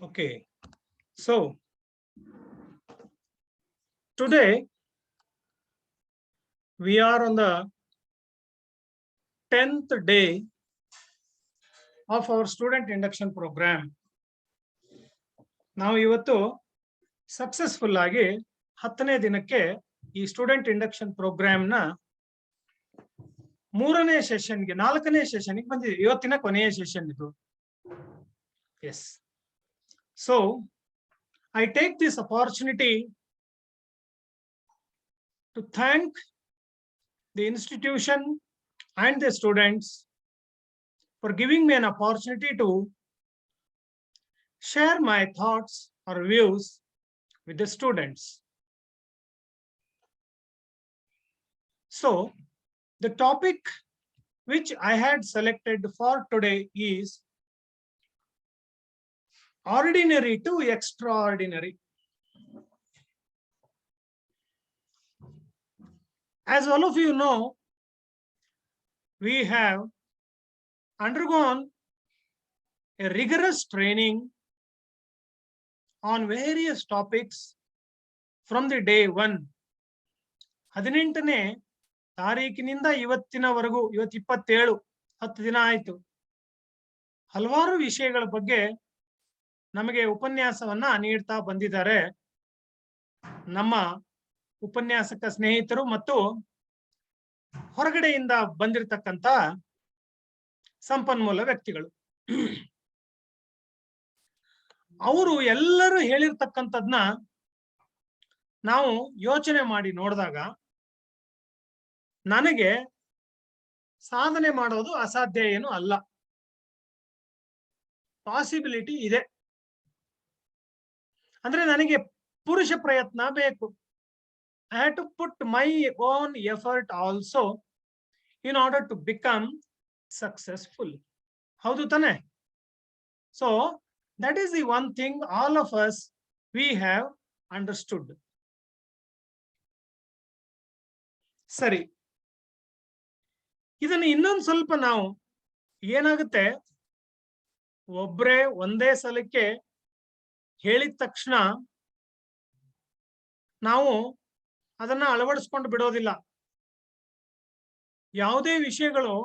Okay, so today we are on the 10th day of our student induction program. ನಾವು ಇವತ್ತು successful ಆಗಿ 10ನೇ ದಿನಕ್ಕೆ ಈ ಸ್ಟೂಡೆಂಟ್ ಇಂಡಕ್ಷನ್ ಪ್ರೋಗ್ರಾಮ್ ನ 3ನೇ ಸೆಷನ್ಗೆ 4ನೇ ಸೆಷನ್ಗೆ ಬಂದಿದ್ದೀವಿ. ಇವತ್ತಿನ ಕೊನೆಯ ಸೆಷನ್ ಇದು. Yes, so I take this opportunity to thank the institution and the students for giving me an opportunity to share my thoughts or views with the students. So, the topic which I had selected for today is ordinary to extraordinary. As all of you know, we have undergone a rigorous training on various topics from the day one. 18ನೇ ತಾರೀಕಿನಿಂದ ಇವತ್ತಿನವರೆಗೂ, ಇವತ್ತು 27, 10 ದಿನ ಆಯಿತು. ಹಲವಾರು ವಿಷಯಗಳ ಬಗ್ಗೆ ನಮಗೆ ಉಪನ್ಯಾಸವನ್ನ ನೀಡ್ತಾ ಬಂದಿದ್ದಾರೆ ನಮ್ಮ ಉಪನ್ಯಾಸಕ ಸ್ನೇಹಿತರು ಮತ್ತು ಹೊರಗಡೆಯಿಂದ ಬಂದಿರತಕ್ಕಂತ ಸಂಪನ್ಮೂಲ ವ್ಯಕ್ತಿಗಳು. ಅವರು ಎಲ್ಲರೂ ಹೇಳಿರ್ತಕ್ಕಂಥದ್ನ ನಾವು ಯೋಚನೆ ಮಾಡಿ ನೋಡಿದಾಗ ನನಗೆ ಸಾಧನೆ ಮಾಡೋದು ಅಸಾಧ್ಯ ಏನು ಅಲ್ಲ, ಪಾಸಿಬಿಲಿಟಿ ಇದೆ. ಅಂದ್ರೆ ನನಗೆ ಪುರುಷ ಪ್ರಯತ್ನ ಬೇಕು. I had to put my own effort also in order to become successful. ಹೌದು ತಾನೆ? So that is the one thing all of us we have understood. ಸರಿ, ಇದನ್ನು ಇನ್ನೊಂದು ಸ್ವಲ್ಪ ನಾವು ಏನಾಗುತ್ತೆ, ಒಬ್ರೇ ಒಂದೇ ಸಲಕ್ಕೆ ಹೇಳಿದ ತಕ್ಷಣ ನಾವು ಅದನ್ನ ಅಳವಡಿಸ್ಕೊಂಡು ಬಿಡೋದಿಲ್ಲ. ಯಾವುದೇ ವಿಷಯಗಳು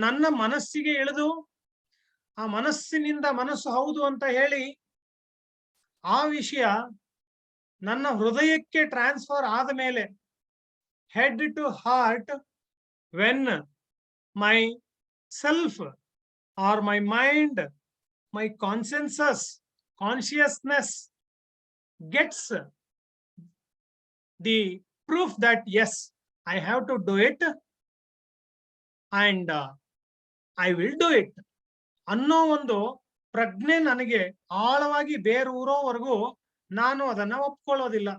ನನ್ನ ಮನಸ್ಸಿಗೆ ಇಳಿದು ಆ ಮನಸ್ಸಿನಿಂದ ಮನಸ್ಸು ಹೌದು ಅಂತ ಹೇಳಿ ಆ ವಿಷಯ ನನ್ನ ಹೃದಯಕ್ಕೆ ಟ್ರಾನ್ಸ್ಫರ್ ಆದ ಮೇಲೆ, head to heart, when my self or my mind, my consciousness gets the proof that yes, I have to do it and I will do it ಅನ್ನೋ ಒಂದು ಪ್ರಜ್ಞೆ ನನಗೆ ಆಳವಾಗಿ ಬೇರೂರೋವರೆಗೂ ನಾನು ಅದನ್ನ ಒಪ್ಕೊಳ್ಳೋದಿಲ್ಲ.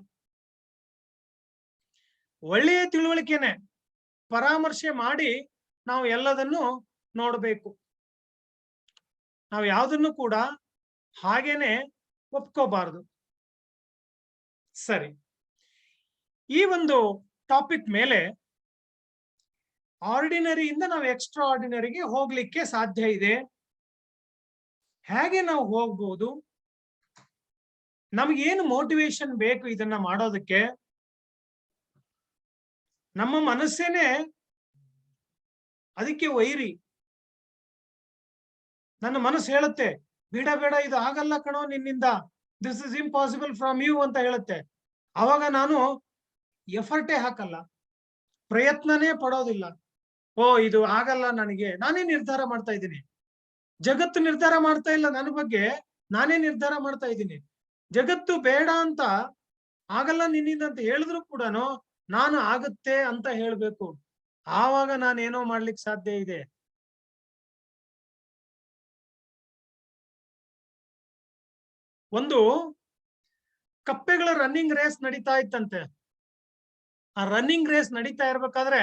ಒಳ್ಳೆಯ ತಿಳುವಳಿಕೆನೆ, ಪರಾಮರ್ಶೆ ಮಾಡಿ ನಾವು ಎಲ್ಲದನ್ನು ನೋಡಬೇಕು. ನಾವು ಯಾವುದನ್ನು ಕೂಡ ಹಾಗೇನೆ ಒಪ್ಕೋಬಾರದು. ಸರಿ, ಈ ಒಂದು ಟಾಪಿಕ್ ಮೇಲೆ ಆರ್ಡಿನರಿಯಿಂದ ನಾವು ಎಕ್ಸ್ಟ್ರಾ ಆರ್ಡಿನರಿಗೆ ಹೋಗ್ಲಿಕ್ಕೆ ಸಾಧ್ಯ ಇದೆ. ಹೇಗೆ ನಾವು ಹೋಗ್ಬೋದು, ನಮಗೇನು ಮೋಟಿವೇಶನ್ ಬೇಕು ಇದನ್ನ ಮಾಡೋದಕ್ಕೆ? ನಮ್ಮ ಮನಸ್ಸೇನೆ ಅದಕ್ಕೆ ವೈರಿ. ನನ್ನ ಮನಸ್ಸು ಹೇಳುತ್ತೆ, ಬೇಡ ಬೇಡ, ಇದು ಆಗಲ್ಲ ಕಣೋ ನಿನ್ನಿಂದ, this is impossible from you ಅಂತ ಹೇಳುತ್ತೆ. ಅವಾಗ ನಾನು ಎಫರ್ಟೇ ಹಾಕಲ್ಲ, ಪ್ರಯತ್ನನೇ ಪಡೋದಿಲ್ಲ. ಓ ಇದು ಆಗಲ್ಲ ನನಗೆ, ನಾನೇ ನಿರ್ಧಾರ ಮಾಡ್ತಾ ಇದ್ದೀನಿ. ಜಗತ್ತು ನಿರ್ಧಾರ ಮಾಡ್ತಾ ಇಲ್ಲ ನನ್ನ ಬಗ್ಗೆ, ನಾನೇ ನಿರ್ಧಾರ ಮಾಡ್ತಾ ಇದ್ದೀನಿ. ಜಗತ್ತು ಬೇಡ ಅಂತ, ಆಗಲ್ಲ ನಿನ್ನಿಂದ ಅಂತ ಹೇಳಿದ್ರು ಕೂಡ ನಾನು ಆಗುತ್ತೆ ಅಂತ ಹೇಳ್ಬೇಕು. ಆವಾಗ ನಾನೇನೋ ಮಾಡ್ಲಿಕ್ಕೆ ಸಾಧ್ಯ ಇದೆ. ಒಂದು ಕಪ್ಪೆಗಳ ರನ್ನಿಂಗ್ ರೇಸ್ ನಡೀತಾ ಇತ್ತಂತೆ. ಆ ರನ್ನಿಂಗ್ ರೇಸ್ ನಡೀತಾ ಇರ್ಬೇಕಾದ್ರೆ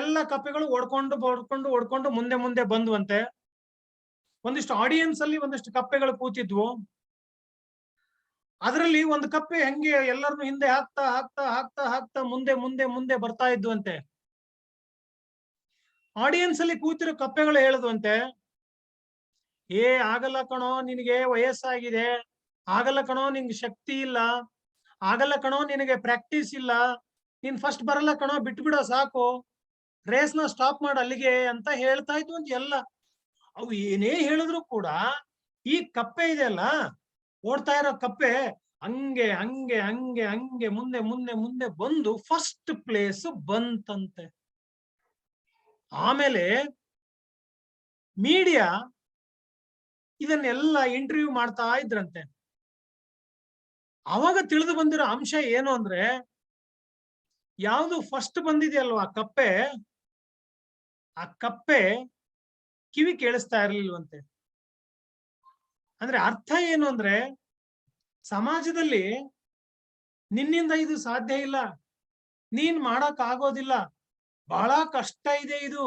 ಎಲ್ಲ ಕಪ್ಪೆಗಳು ಓಡ್ಕೊಂಡು ಮುಂದೆ ಮುಂದೆ ಬಂದ್ವಂತೆ. ಒಂದಿಷ್ಟು ಆಡಿಯನ್ಸ್ ಅಲ್ಲಿ ಒಂದಿಷ್ಟು ಕಪ್ಪೆಗಳು ಕೂತಿದ್ವು. ಅದರಲ್ಲಿ ಒಂದು ಕಪ್ಪೆ ಹೆಂಗೆ ಎಲ್ಲರನ್ನು ಹಿಂದೆ ಹಾಕ್ತಾ ಹಾಕ್ತಾ ಹಾಕ್ತಾ ಹಾಕ್ತಾ ಮುಂದೆ ಮುಂದೆ ಮುಂದೆ ಬರ್ತಾ ಇದ್ವಂತೆ. ಆಡಿಯನ್ಸ್ ಅಲ್ಲಿ ಕೂತಿರೋ ಕಪ್ಪೆಗಳು ಹೇಳದ್ವಂತೆ, ಆಗಲ್ಲ ಕಣೋ, ನಿನಗೆ ವಯಸ್ಸಾಗಿದೆ, ಆಗಲ್ಲ ಕಣೋ, ನಿನ್ಗೆ ಶಕ್ತಿ ಇಲ್ಲ, ಆಗಲ್ಲ ಕಣೋ, ನಿನಗೆ ಪ್ರಾಕ್ಟೀಸ್ ಇಲ್ಲ, ನೀನ್ ಫಸ್ಟ್ ಬರಲ್ಲ ಕಣೋ, ಬಿಟ್ಬಿಡೋ ಸಾಕು, ರೇಸ್ನ ಸ್ಟಾಪ್ ಮಾಡು ಅಲ್ಲಿಗೆ ಅಂತ ಹೇಳ್ತಾ ಇದ್ವು ಅಂತ ಎಲ್ಲ. ಅವು ಏನೇ ಹೇಳಿದ್ರು ಕೂಡ ಈ ಕಪ್ಪೆ ಇದೆಯಲ್ಲ, ಓಡ್ತಾ ಇರೋ ಕಪ್ಪೆ ಹಂಗೆ ಹಂಗೆ ಹಂಗೆ ಹಂಗೆ ಮುಂದೆ ಮುಂದೆ ಮುಂದೆ ಬಂದು ಫಸ್ಟ್ ಪ್ಲೇಸ್ ಬಂತಂತೆ. ಆಮೇಲೆ ಮೀಡಿಯಾ ಇದನ್ನೆಲ್ಲ ಇಂಟರ್ವ್ಯೂ ಮಾಡ್ತಾ ಇದ್ರಂತೆ. ಅವಾಗ ತಿಳಿದು ಬಂದಿರೋ ಅಂಶ ಏನು ಅಂದ್ರೆ, ಯಾವುದು ಫಸ್ಟ್ ಬಂದಿದೆಯಲ್ವಾ ಕಪ್ಪೆ, ಆ ಕಪ್ಪೆ ಕಿವಿ ಕೇಳಿಸ್ತಾ ಇರ್ಲಿಲ್ವಂತೆ. ಅಂದ್ರೆ ಅರ್ಥ ಏನು ಅಂದ್ರೆ, ಸಮಾಜದಲ್ಲಿ ನಿನ್ನಿಂದ ಇದು ಸಾಧ್ಯ ಇಲ್ಲ, ನೀನ್ ಮಾಡಕ್ ಆಗೋದಿಲ್ಲ, ಬಹಳ ಕಷ್ಟ ಇದೆ ಇದು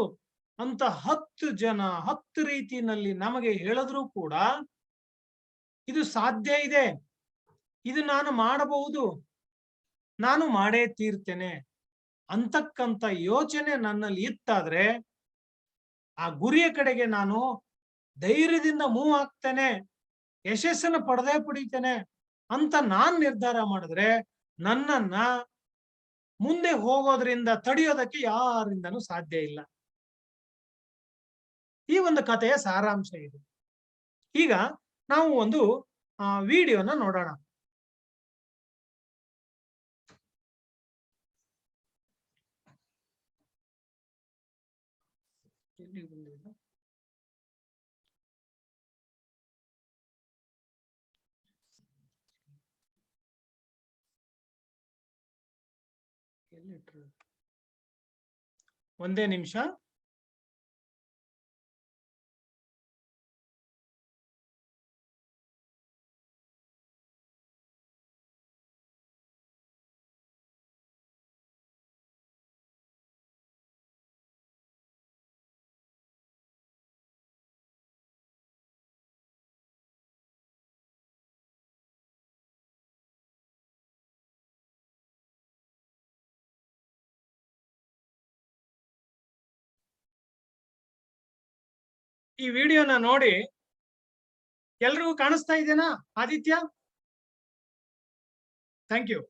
ಅಂತ 10 ಜನ 10 ರೀತಿಯಲ್ಲಿ ನಮಗೆ ಹೇಳಿದ್ರು ಕೂಡ ಇದು ಸಾಧ್ಯ ಇದೆ, ಇದು ನಾನು ಮಾಡಬಹುದು, ನಾನು ಮಾಡೇ ತೀರ್ತೇನೆ ಅಂತಕ್ಕಂಥ ಯೋಚನೆ ನನ್ನಲ್ಲಿ ಇತ್ತಾದ್ರೆ ಆ ಗುರಿಯ ಕಡೆಗೆ ನಾನು ಧೈರ್ಯದಿಂದ ಮೂವ್ ಆಗ್ತೇನೆ, ಯಶಸ್ಸನ್ನು ಪಡೆದೇ ಅಂತ ನಾನ್ ನಿರ್ಧಾರ ಮಾಡಿದ್ರೆ ನನ್ನನ್ನ ಮುಂದೆ ಹೋಗೋದ್ರಿಂದ ತಡೆಯೋದಕ್ಕೆ ಯಾರಿಂದನೂ ಸಾಧ್ಯ ಇಲ್ಲ. ಈ ಒಂದು ಕಥೆಯ ಸಾರಾಂಶ ಇದು. ಈಗ ನಾವು ಒಂದು ವಿಡಿಯೋನ ನೋಡೋಣ. ಒಂದೇ ನಿಮಿಷ. ಈ ವಿಡಿಯೋನ ನೋಡಿ ಎಲ್ರಿಗೂ ಕಾಣಿಸ್ತಾ ಇದೆನಾ ಆದಿತ್ಯ? Thank you.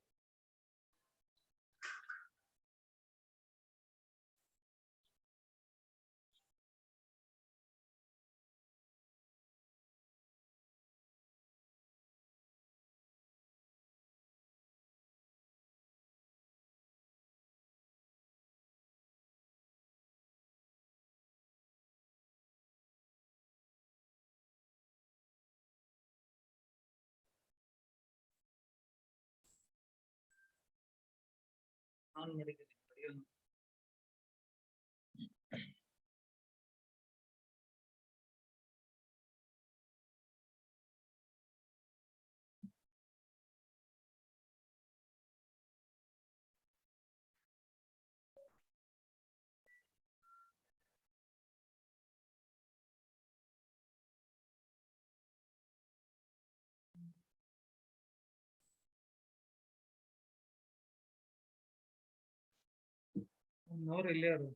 ಅವ್ರು ಇಲ್ಲೇ ಅವರು.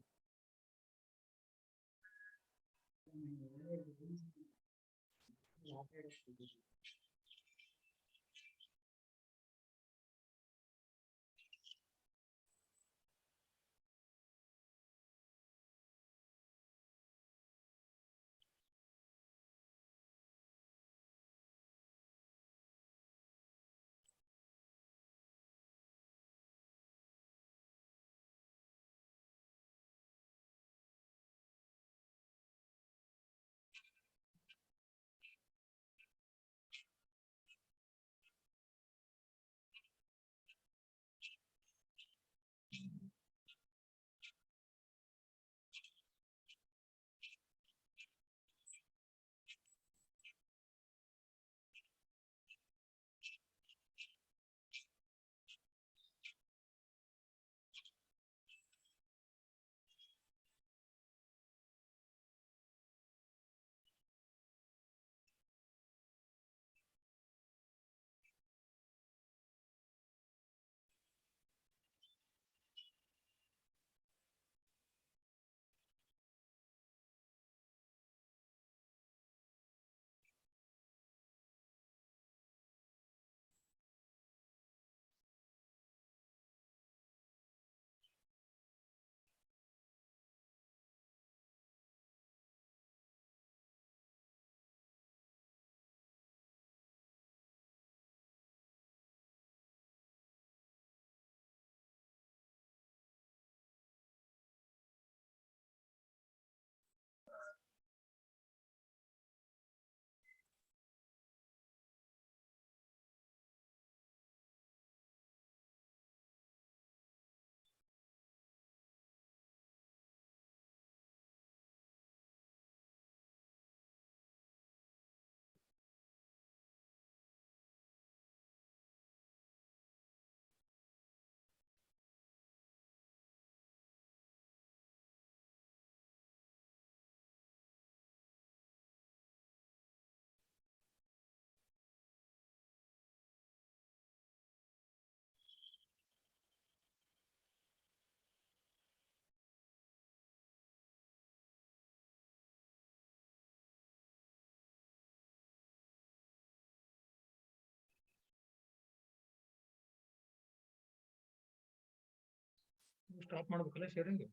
ಸ್ಟಾಪ್ ಮಾಡ್ಬೇಕಲ್ಲ ಶೇರಿಂಗ್.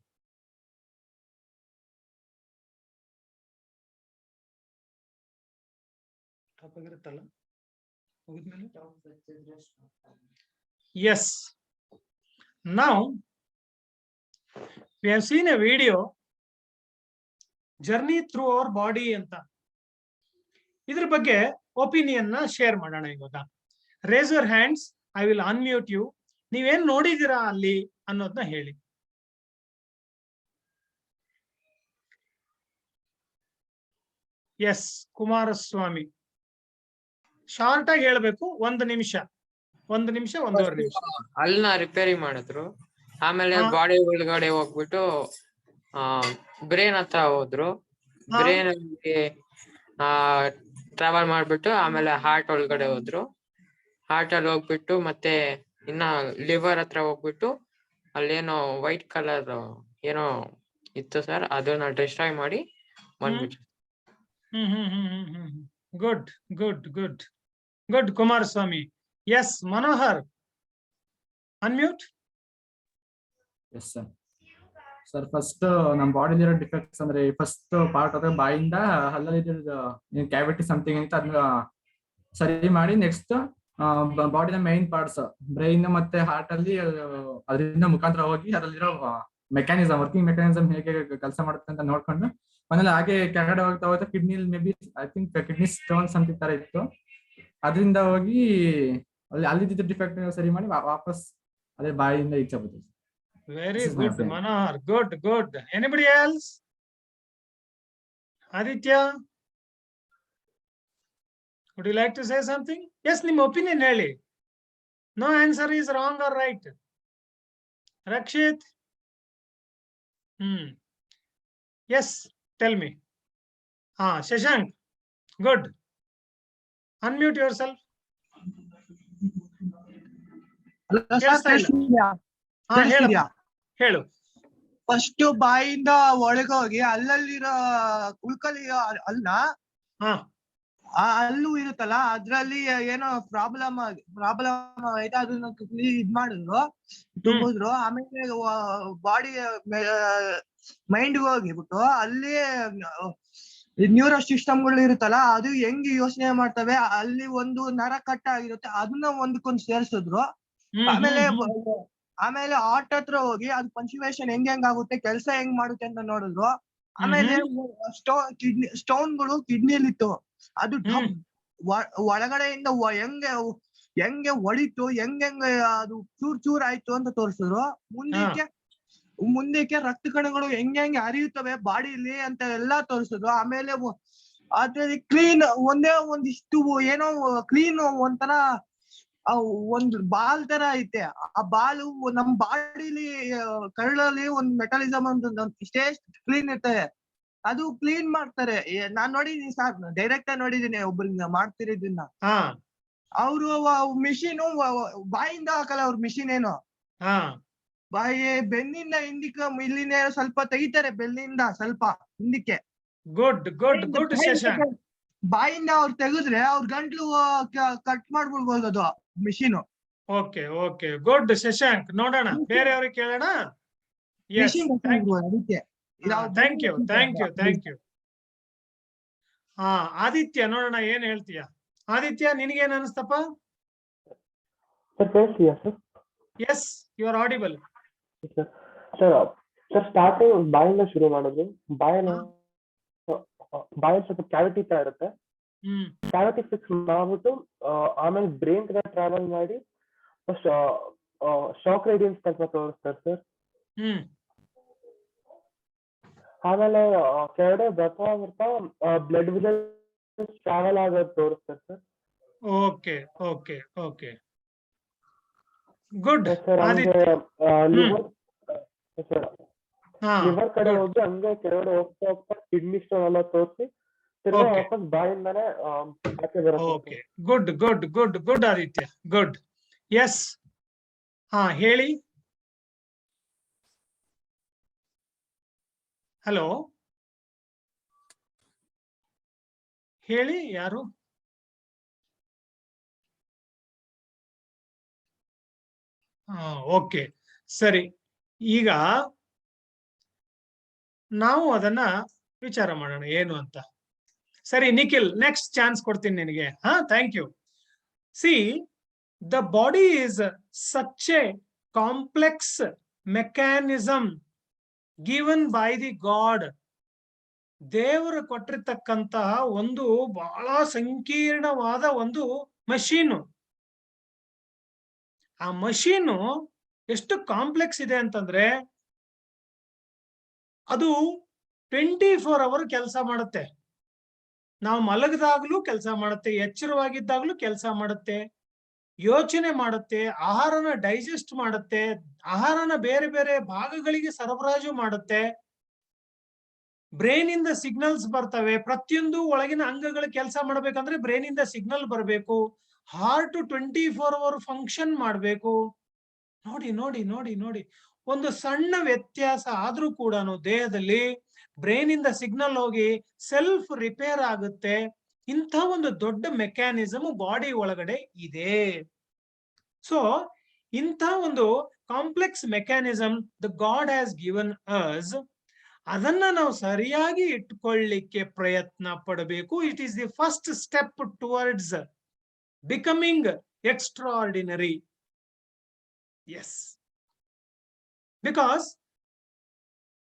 ಸ್ಟಾಪ್ ಆಗಿರುತ್ತಲ್ಲ ಹೋಗಿದ್ಮೇಲೆ. Yes. Now we have seen a video, journey through our body ಅಂತ. ಇದ್ರ ಬಗ್ಗೆ ಒಪಿನಿಯನ್ ನ ಶೇರ್ ಮಾಡೋಣ ಇವಾಗ. Raise your hands, I will unmute you. ನೀವೇನ್ ನೋಡಿದೀರಾ ಅಲ್ಲಿ ಅನ್ನೋದನ್ನ ಹೇಳಿ. ಎಸ್ ಕುಮಾರಸ್ವಾಮಿ, ಶಾರ್ಟ್ ಆಗಿ ಹೇಳ್ಬೇಕು. 1 ನಿಮಿಷ, 1 ನಿಮಿಷ 1.5 ನಿಮಿಷ. ಅಲ್ನ ರಿಪೇರಿ ಮಾಡಿದ್ರು, ಆಮೇಲೆ ಬಾಡಿ ಒಳಗಡೆ ಹೋಗ್ಬಿಟ್ಟು ಬ್ರೇನ್ ಹತ್ರ ಹೋದ್ರು. ಬ್ರೇನ್ ಟ್ರಾವೆಲ್ ಮಾಡ್ಬಿಟ್ಟು ಆಮೇಲೆ ಹಾರ್ಟ್ ಒಳಗಡೆ ಹೋದ್ರು. ಹಾರ್ಟ್ ಅಲ್ಲಿ ಹೋಗ್ಬಿಟ್ಟು ಮತ್ತೆ ಇನ್ನ ಲಿವರ್ ಹತ್ರ ಹೋಗ್ಬಿಟ್ಟು ಅಲ್ಲೇನೋ ವೈಟ್ ಕಲರ್ ಏನೋ ಇತ್ತು ಸರ್, ಅದನ್ನ ಡಿಸ್ಟ್ರಾಯ್ ಮಾಡಿ ಬಂದ್ಬಿಟ್ರು. Good good good good Kumaraswamy. Yes Manohar, unmute. Yes sir. Sir first ನಮ್ಮ ಬಾಡಿಲಿರೋ ಡಿಫೆಕ್ಟ್ಸ್ ಅಂದ್ರೆ ಫಸ್ಟ್ ಪಾರ್ಟ್ ಅಂದ್ರೆ ಬಾಯಿಂದ ಹಲ್ಲಲ್ಲಿ ಕ್ಯಾವಿಟಿ ಸಮಥಿಂಗ್ ಅಂತ ಅದನ್ನ ಸರಿ ಮಾಡಿ, ನೆಕ್ಸ್ಟ್ ಬಾಡಿನ ಮೈನ್ ಪಾರ್ಟ್ಸ್ ಬ್ರೈನ್ ಮತ್ತೆ ಹಾರ್ಟ್ ಅಲ್ಲಿ ಅದರಿಂದ ಮುಖಾಂತರ ಹೋಗಿ ಅದರಲ್ಲಿರೋ ಮೆಕ್ಯಾನಿಸಮ್, ವರ್ಕಿಂಗ್ ಮೆಕ್ಯಾನಿಸಮ್ ಹೇಗೆ ಕೆಲಸ ಮಾಡುತ್ತೆ ಅಂತ ನೋಡ್ಕೊಂಡು ಆಮೇಲೆ ಹಾಗೆ ಕೆಳಗಡೆ ಹೋಗ್ತಾ ಹೋಗ್ತಾ kidney may be I think kidney stone something ತರ ಇತ್ತು, ಅದರಿಂದ ಹೋಗಿ ಅಲ್ಲಿದ್ದ ಡಿಫೆಕ್ಟ್ ಸರಿ ಮಾಡಿ ವಾಪಸ್ ಅದೇ ಬಾಯಿಯಿಂದ ಈಚೆ ಬರ್ತದೆ. Very good, Manohar. Good, good. Anybody else? Aditya, would you like to say something? Yes, ನಿಮ್ಮ opinion ಹೇಳಿ. No answer is wrong or right. Rakshit? Yes, tell me. Shashank, good. Unmute yourself. ಹೇಳು. ಫಸ್ಟ್ ಬಾಯಿಂದ ಒಳಗೋಗಿ ಅಲ್ಲಲ್ಲಿರೋ ಉಳ್ಕಲಿ ಅಲ್ಲ ಅಲ್ಲೂ ಇರುತ್ತಲ್ಲ, ಅದ್ರಲ್ಲಿ ಏನೋ problem ಆಯ್ತು, ಅದನ್ನ ಇದ್ ಮಾಡಿದ್ರು, ತುಂಬಿದ್ರು. ಆಮೇಲೆ ಬಾಡಿ ಮೈಂಡ್ ಹೋಗಿಬಿಟ್ಟು ಅಲ್ಲಿ ನ್ಯೂರೋ ಸಿಸ್ಟಮ್ಗಳು ಇರುತ್ತಲ್ಲ, ಅದು ಹೆಂಗ್ ಯೋಚನೆ ಮಾಡ್ತವೆ, ಅಲ್ಲಿ ಒಂದು ನರ ಕಟ್ಟ ಆಗಿರುತ್ತೆ, ಅದನ್ನ ಒಂದಕ್ಕೊಂದು ಸೇರ್ಸಿದ್ರು. ಆಮೇಲೆ ಆರ್ಟ್ ಹತ್ರ ಹೋಗಿ ಅದು ಪಂಚುವೇಶನ್ ಹೆಂಗ್ ಆಗುತ್ತೆ, ಕೆಲಸ ಹೆಂಗ್ ಮಾಡುತ್ತೆ ಅಂತ ನೋಡಿದ್ರು. ಆಮೇಲೆ ಸ್ಟೋನ್ಗಳು ಕಿಡ್ನಿಲಿತ್ತು, ಅದು ಒಳಗಡೆಯಿಂದ ಹೆಂಗೆ ಹೊಡಿತು, ಹೆಂಗೆ ಅದು ಚೂರ್ ಆಯ್ತು ಅಂತ ತೋರಿಸಿದ್ರು. ಮುಂದಕ್ಕೆ ರಕ್ತ ಕಣಗಳು ಹೆಂಗೆ ಹರಿಯುತ್ತವೆ ಬಾಡಿಲಿ ಅಂತ ಎಲ್ಲಾ ತೋರಿಸಿದ್ರು. ಆಮೇಲೆ ಅದ್ರಲ್ಲಿ ಕ್ಲೀನ್ ಒಂದಿಷ್ಟು ಏನೋ ಕ್ಲೀನ್ ಒಂಥರ ಒಂದ್ ಬಾಲ್ ತರ ಐತೆ. ಆ ಬಾಲು ನಮ್ ಬಾಡಿಲಿ ಕರಳಲ್ಲಿ ಒಂದ್ ಮೆಟಾಲಿಸಮ್ ಅಂತ ಇಷ್ಟೇ ಕ್ಲೀನ್ ಇರ್ತದೆ, ಅದು ಕ್ಲೀನ್ ಮಾಡ್ತಾರೆ. ನಾನ್ ನೋಡಿದೀನಿ ಸರ್, ಡೈರೆಕ್ಟ್ ಆಗಿ ನೋಡಿದೀನಿ ಒಬ್ರಿಂದ ಮಾಡ್ತಿರೋದನ್ನ. ಅವರು ಮಿಷಿನ್ ಬಾಯಿಂದ ಹಾಕಲ್ಲ, ಅವ್ರ ಮಿಷಿನ್ ಏನು ಬೆನ್ನಿಂದ ಹಿಂದಕ್ಕೆ ಇಲ್ಲಿಂದ ಸ್ವಲ್ಪ ತೆಗಿತಾರೆ, ಬೆನ್ನಿಂದ ಸ್ವಲ್ಪ ಹಿಂದಕ್ಕೆ. Good good good Shashank. ಬಾಯಿಂದ ಅವ್ರು ತೆಗೆದ್ರೆ ಅವ್ರ ಗಂಟ್ಲು ಕಟ್ ಮಾಡ್ಬಿಡ್ಬೋದು ಅದು machine. Okay okay good Shashank. ನೋಡೋಣ ಬೇರೆಯವ್ರಿಗೆ ಕೇಳೋಣ. Thank you thank you thank you. Aditya, ನೋಡೋಣ ಏನ್ ಹೇಳ್ತೀಯ. ಆದಿತ್ಯ, ನಿನಗೇನ್ ಅನಿಸ್ತಪ್ಪ? Yes, you are audible. Sir starting ಬಾಯಿಂದ ಶುರು ಮಾಡಿದ್ರು. ಬಾಯಲ್ಲಿ ಸ್ವಲ್ಪ ಕ್ಯಾವಿಟಿ ತರ ಇರುತ್ತೆ, ಕ್ಯಾವಿಟಿ ಫಿಕ್ಸ್ ಮಾಡ್ಬಿಟ್ಟು ಆಮೇಲೆ ಬ್ರೈನ್ ತರ ಟ್ರಾವೆಲ್ ಮಾಡಿ ಶಾಕ್ ರೇಡಿಯನ್ಸ್ ತನಕ ತೋರಿಸ್ತಾರೆ ಸರ್. ಆಮೇಲೆ ಕೆಳಗಡೆ ಬರ್ತಾ ಬ್ಲಡ್ ವೆಸಲ್ಸ್ ಟ್ರಾವೆಲ್ ಆಗೋದು ತೋರಿಸ್ತಾರೆ sir. Okay okay okay good. Liver ಕಡೆ ಹೋಗಿ ಹಂಗೆ ಕೆಳಗಡೆ ಹೋಗ್ತಾ ಕಿಡ್ನಿ ಸ್ಟೋನ್ ಎಲ್ಲ ತೋರಿಸಿ ವಾಪಸ್ ಬಾಯಿಂದಾನೆ ಆಚೆ ಬರುತ್ತೆ. Okay good good good good Aditya, good. Yes, ಹೇಳಿ. ಹಲೋ, ಹೇಳಿ, ಯಾರು? ಓಕೆ, ಸರಿ. ಈಗ ನಾವು ಅದನ್ನ ವಿಚಾರ ಮಾಡೋಣ ಏನು ಅಂತ. ಸರಿ ನಿಖಿಲ್, ನೆಕ್ಸ್ಟ್ ಚಾನ್ಸ್ ಕೊಡ್ತೀನಿ ನಿನಗೆ. ಹಾ, thank you. See, the body is such a complex mechanism given by the God. ದೇವರು ಕೊಟ್ಟಿರ್ತಕ್ಕಂತಹ ಒಂದು ಬಹಳ ಸಂಕೀರ್ಣವಾದ ಒಂದು ಮಷೀನು. ಆ ಮಷೀನು ಎಷ್ಟು ಕಾಂಪ್ಲೆಕ್ಸ್ ಇದೆ ಅಂತಂದ್ರೆ ಅದು 24 ಅವರ್ ಕೆಲಸ ಮಾಡುತ್ತೆ. ನಾವು ಮಲಗದಾಗ್ಲೂ ಕೆಲಸ ಮಾಡುತ್ತೆ, ಎಚ್ಚರವಾಗಿದ್ದಾಗ್ಲೂ ಕೆಲಸ ಮಾಡುತ್ತೆ, ಯೋಚನೆ ಮಾಡುತ್ತೆ, ಆಹಾರನ ಡೈಜೆಸ್ಟ್ ಮಾಡುತ್ತೆ, ಆಹಾರನ ಬೇರೆ ಬೇರೆ ಭಾಗಗಳಿಗೆ ಸರಬರಾಜು ಮಾಡುತ್ತೆ, ಬ್ರೈನ್ ಇಂದ ಸಿಗ್ನಲ್ಸ್ ಬರ್ತವೆ. ಪ್ರತಿಯೊಂದು ಒಳಗಿನ ಅಂಗಗಳ ಕೆಲಸ ಮಾಡ್ಬೇಕಂದ್ರೆ ಬ್ರೈನ್ ಇಂದ ಸಿಗ್ನಲ್ ಬರಬೇಕು. ಹಾರ್ಟ್ 24 ಅವರ್ ಫಂಕ್ಷನ್ ಮಾಡಬೇಕು. ನೋಡಿ ನೋಡಿ ನೋಡಿ ನೋಡಿ, ಒಂದು ಸಣ್ಣ ವ್ಯತ್ಯಾಸ ಆದ್ರೂ ಕೂಡ ದೇಹದಲ್ಲಿ ಬ್ರೈನ್ ಇಂದ ಸಿಗ್ನಲ್ ಹೋಗಿ ಸೆಲ್ಫ್ ರಿಪೇರ್ ಆಗುತ್ತೆ. ಇಂಥ ಒಂದು ದೊಡ್ಡ ಮೆಕ್ಯಾನಿಸಮ್ ಬಾಡಿ ಒಳಗಡೆ ಇದೆ. ಸೊ ಇಂಥ ಒಂದು complex mechanism the God has given us. ಅದನ್ನ ನಾವು ಸರಿಯಾಗಿ ಇಟ್ಕೊಳ್ಳಿಕ್ಕೆ ಪ್ರಯತ್ನ ಪಡಬೇಕು. It is the first step towards becoming extraordinary. Yes, because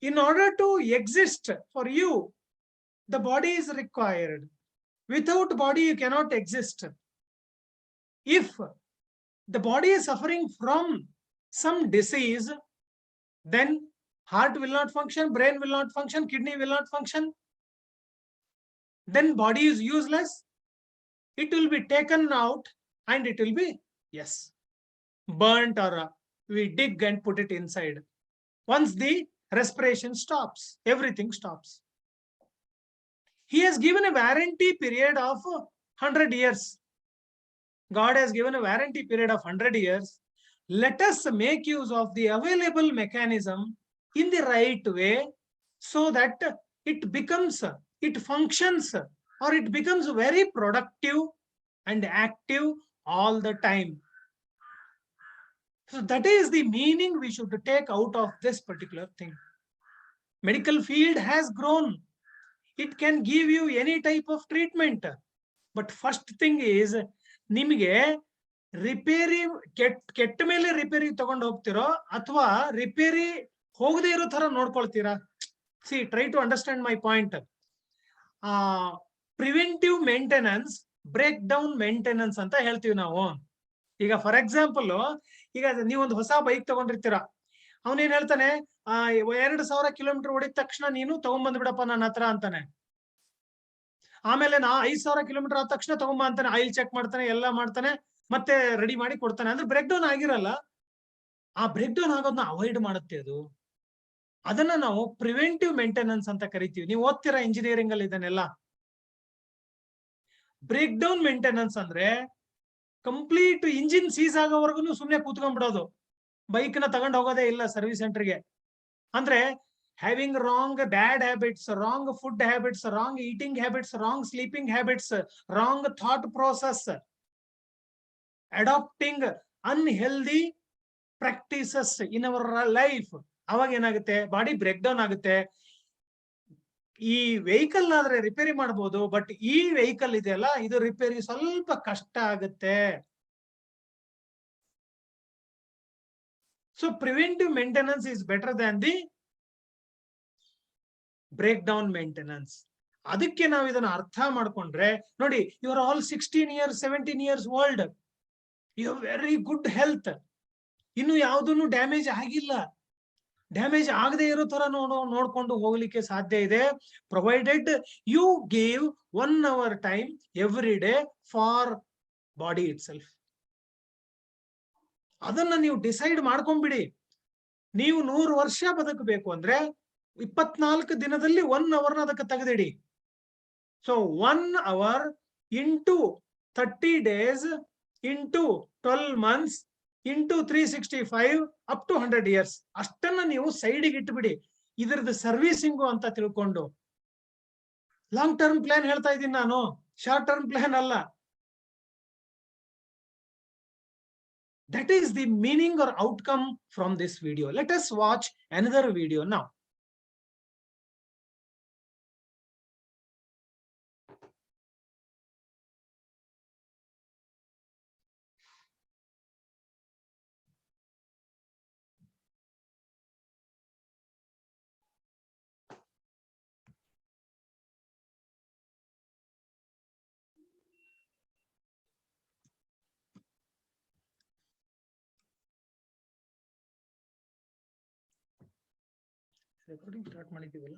in order to exist for you, the body is required. Without body, you cannot exist. If the body is suffering from some disease, then heart will not function, brain will not function, kidney will not function. Then body is useless. It will be taken out and it will be, yes, burnt, or we dig and put it inside. Once the respiration stops, everything stops. He has given a warranty period of 100 years. God has given a warranty period of 100 years. Let us make use of the available mechanism in the right way so that it becomes, it functions, or it becomes very productive and active all the time. So that is the meaning we should take out of this particular thing. Medical field has grown. It can give you any type of treatment. But first thing is, ನಿಮಗೆ repair ಕೆಟ್ಟ ಮೇಲೆ repair ತಗೊಂಡು ಹೋಗ್ತಿರೋ ಅಥವಾ repair ಹೋಗದೇ ಇರೋ ತರ ನೋಡ್ಕೊಳ್ತೀರಾ? See, try to understand my point. Preventive maintenance, breakdown maintenance ಅಂತ ಹೇಳ್ತೀವಿ ನಾವು. ಈಗ ಫಾರ್ ಎಕ್ಸಾಂಪಲ್, ಈಗ ನೀವೊಂದು ಹೊಸ ಬೈಕ್ ತಗೊಂಡಿರ್ತೀರ. ಅವನೇನ್ ಹೇಳ್ತಾನೆ, 2000 ಕಿಲೋಮೀಟರ್ ಹೊಡಿದ ತಕ್ಷಣ ನೀನು ತಗೊಂಡ್ಬಂದ್ ಬಿಡಪ್ಪ ನನ್ನ ಹತ್ರ ಅಂತಾನೆ. ಆಮೇಲೆ 5000 ಕಿಲೋಮೀಟರ್ ಆದ ತಕ್ಷಣ ತಗೊಂಬ ಅಂತಾನೆ. ಆಯಿಲ್ ಚೆಕ್ ಮಾಡ್ತಾನೆ, ಎಲ್ಲ ಮಾಡ್ತಾನೆ, ಮತ್ತೆ ರೆಡಿ ಮಾಡಿ ಕೊಡ್ತಾನೆ. ಅಂದ್ರೆ ಬ್ರೇಕ್ ಡೌನ್ ಆಗಿರಲ್ಲ. ಆ ಬ್ರೇಕ್ ಡೌನ್ ಆಗೋದನ್ನ ಅವಾಯ್ಡ್ ಮಾಡುತ್ತೆ ಅದು. ಅದನ್ನ ನಾವು ಪ್ರಿವೆಂಟಿವ್ ಮೇಂಟೆನೆನ್ಸ್ ಅಂತ ಕರಿತೀವಿ. ನೀವು ಓದ್ತೀರಾ ಇಂಜಿನಿಯರಿಂಗ್ ಅಲ್ಲಿ ಇದನ್ನೆಲ್ಲ. ಬ್ರೇಕ್ ಡೌನ್ ಮೇಂಟೆನೆನ್ಸ್ ಅಂದ್ರೆ ಕಂಪ್ಲೀಟ್ ಇಂಜಿನ್ ಸೀಸ್ ಆಗೋವರೆಗೂ ಸುಮ್ನೆ ಕೂತ್ಕೊಂಡ್ಬಿಡೋದು, ಬೈಕ್ ನ ತಗೊಂಡು ಹೋಗೋದೇ ಇಲ್ಲ ಸರ್ವಿಸ್ ಸೆಂಟರ್ಗೆ. ಅಂದ್ರೆ having wrong bad habits, wrong food habits, wrong eating habits, wrong sleeping habits, wrong thought process, adopting unhealthy practices in our life. ಅವಾಗ ಏನಾಗುತ್ತೆ, ಬಾಡಿ ಬ್ರೇಕ್ ಡೌನ್ ಆಗುತ್ತೆ. ಈ ವೆಹಿಕಲ್ ಆದ್ರೆ ರಿಪೇರಿ ಮಾಡಬಹುದು, ಬಟ್ ಈ ವೆಹಿಕಲ್ ಇದೆಯಲ್ಲ, ಇದು ರಿಪೇರಿ ಸ್ವಲ್ಪ ಕಷ್ಟ ಆಗುತ್ತೆ. So preventive maintenance is better than the breakdown maintenance. ಅದಕ್ಕೆ ನಾವು ಇದನ್ನ ಅರ್ಥ ಮಾಡ್ಕೊಂಡ್ರೆ, ನೋಡಿ, you are all 16 years, 17 years old. You have very good health. ಇನ್ನು ಯಾವುದನ್ನು ಡ್ಯಾಮೇಜ್ ಆಗಿಲ್ಲ. ಡ್ಯಾಮೇಜ್ ಆಗದೆ ಇರೋ ತರ ನೋಡ್ಕೊಂಡು ಹೋಗ್ಲಿಕ್ಕೆ ಸಾಧ್ಯ ಇದೆ, provided you give 1 hour time every day for body itself. ಅದನ್ನ ನೀವು ಡಿಸೈಡ್ ಮಾಡ್ಕೊಂಡ್ಬಿಡಿ. ನೀವು 100 ವರ್ಷ ಬದುಕಬೇಕು ಅಂದ್ರೆ 24 ದಿನದಲ್ಲಿ 1 hour ಅದಕ್ಕೆ ತೆಗೆದಿಡಿ. So 1 hour into 30 days into 12 months into 365 up to 100 years. ಅಷ್ಟನ್ನ ನೀವು ಸೈಡಿಗೆ ಇಟ್ಬಿಡಿ, ಇದ್ರದ್ದು ಸರ್ವಿಸಿಂಗು ಅಂತ ತಿಳ್ಕೊಂಡು. ಲಾಂಗ್ ಟರ್ಮ್ ಪ್ಲಾನ್ ಹೇಳ್ತಾ ಇದ್ದೀನಿ ನಾನು, ಶಾರ್ಟ್ ಟರ್ಮ್ ಪ್ಲಾನ್ ಅಲ್ಲ. That is the meaning or outcome from this video. Let us watch another video now. Recording start ಮಾಡಿದ್ದೀವಲ್ಲ.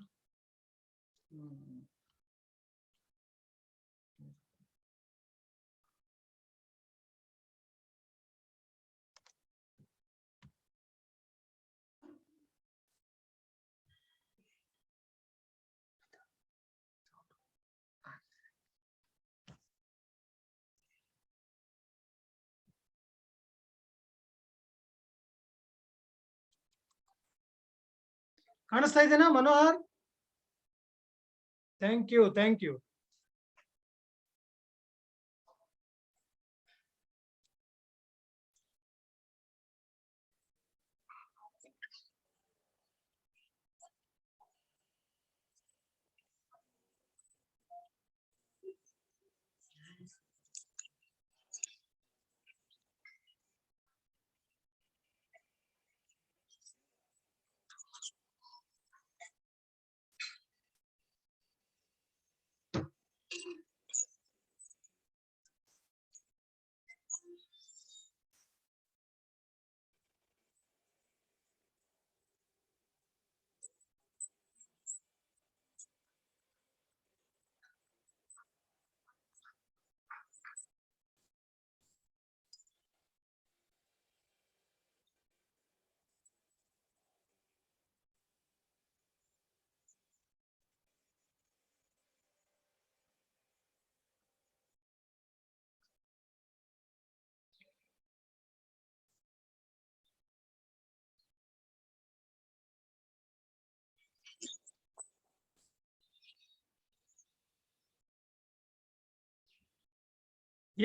ಕಾಣಿಸ್ತಾ ಇದೆನಾ Manohar? Thank you, thank you.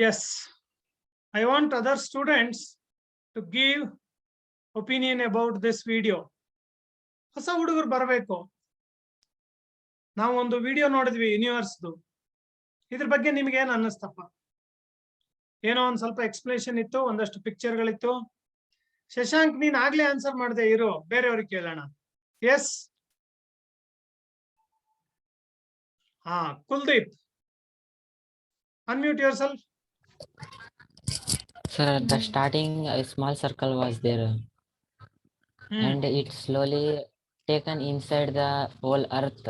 Yes, I want other students to give opinion about this video. ಹೊಸ ಹುಡುಗರು ಬರಬೇಕು. ನಾವು ಒಂದು video ನೋಡಿದ್ವಿ ಯೂನಿವರ್ಸ್ದು. ಇದ್ರ ಬಗ್ಗೆ ನಿಮ್ಗೆ ಏನ್ ಅನ್ನಿಸ್ತಪ್ಪ? ಏನೋ ಒಂದ್ ಸ್ವಲ್ಪ ಎಕ್ಸ್ಪ್ಲೇಷನ್ ಇತ್ತು, ಒಂದಷ್ಟು ಪಿಕ್ಚರ್ಗಳಿತ್ತು. ಶಶಾಂಕ್, ನೀನ್ ಆಗ್ಲೇ ಆನ್ಸರ್ ಮಾಡದೆ ಇರು, ಬೇರೆಯವ್ರಿಗೆ ಕೇಳೋಣ. ಎಸ್, ಹಾ, Kuldeep, unmute yourself. Sir, at the starting, a small circle was there, and it slowly taken inside the whole Earth.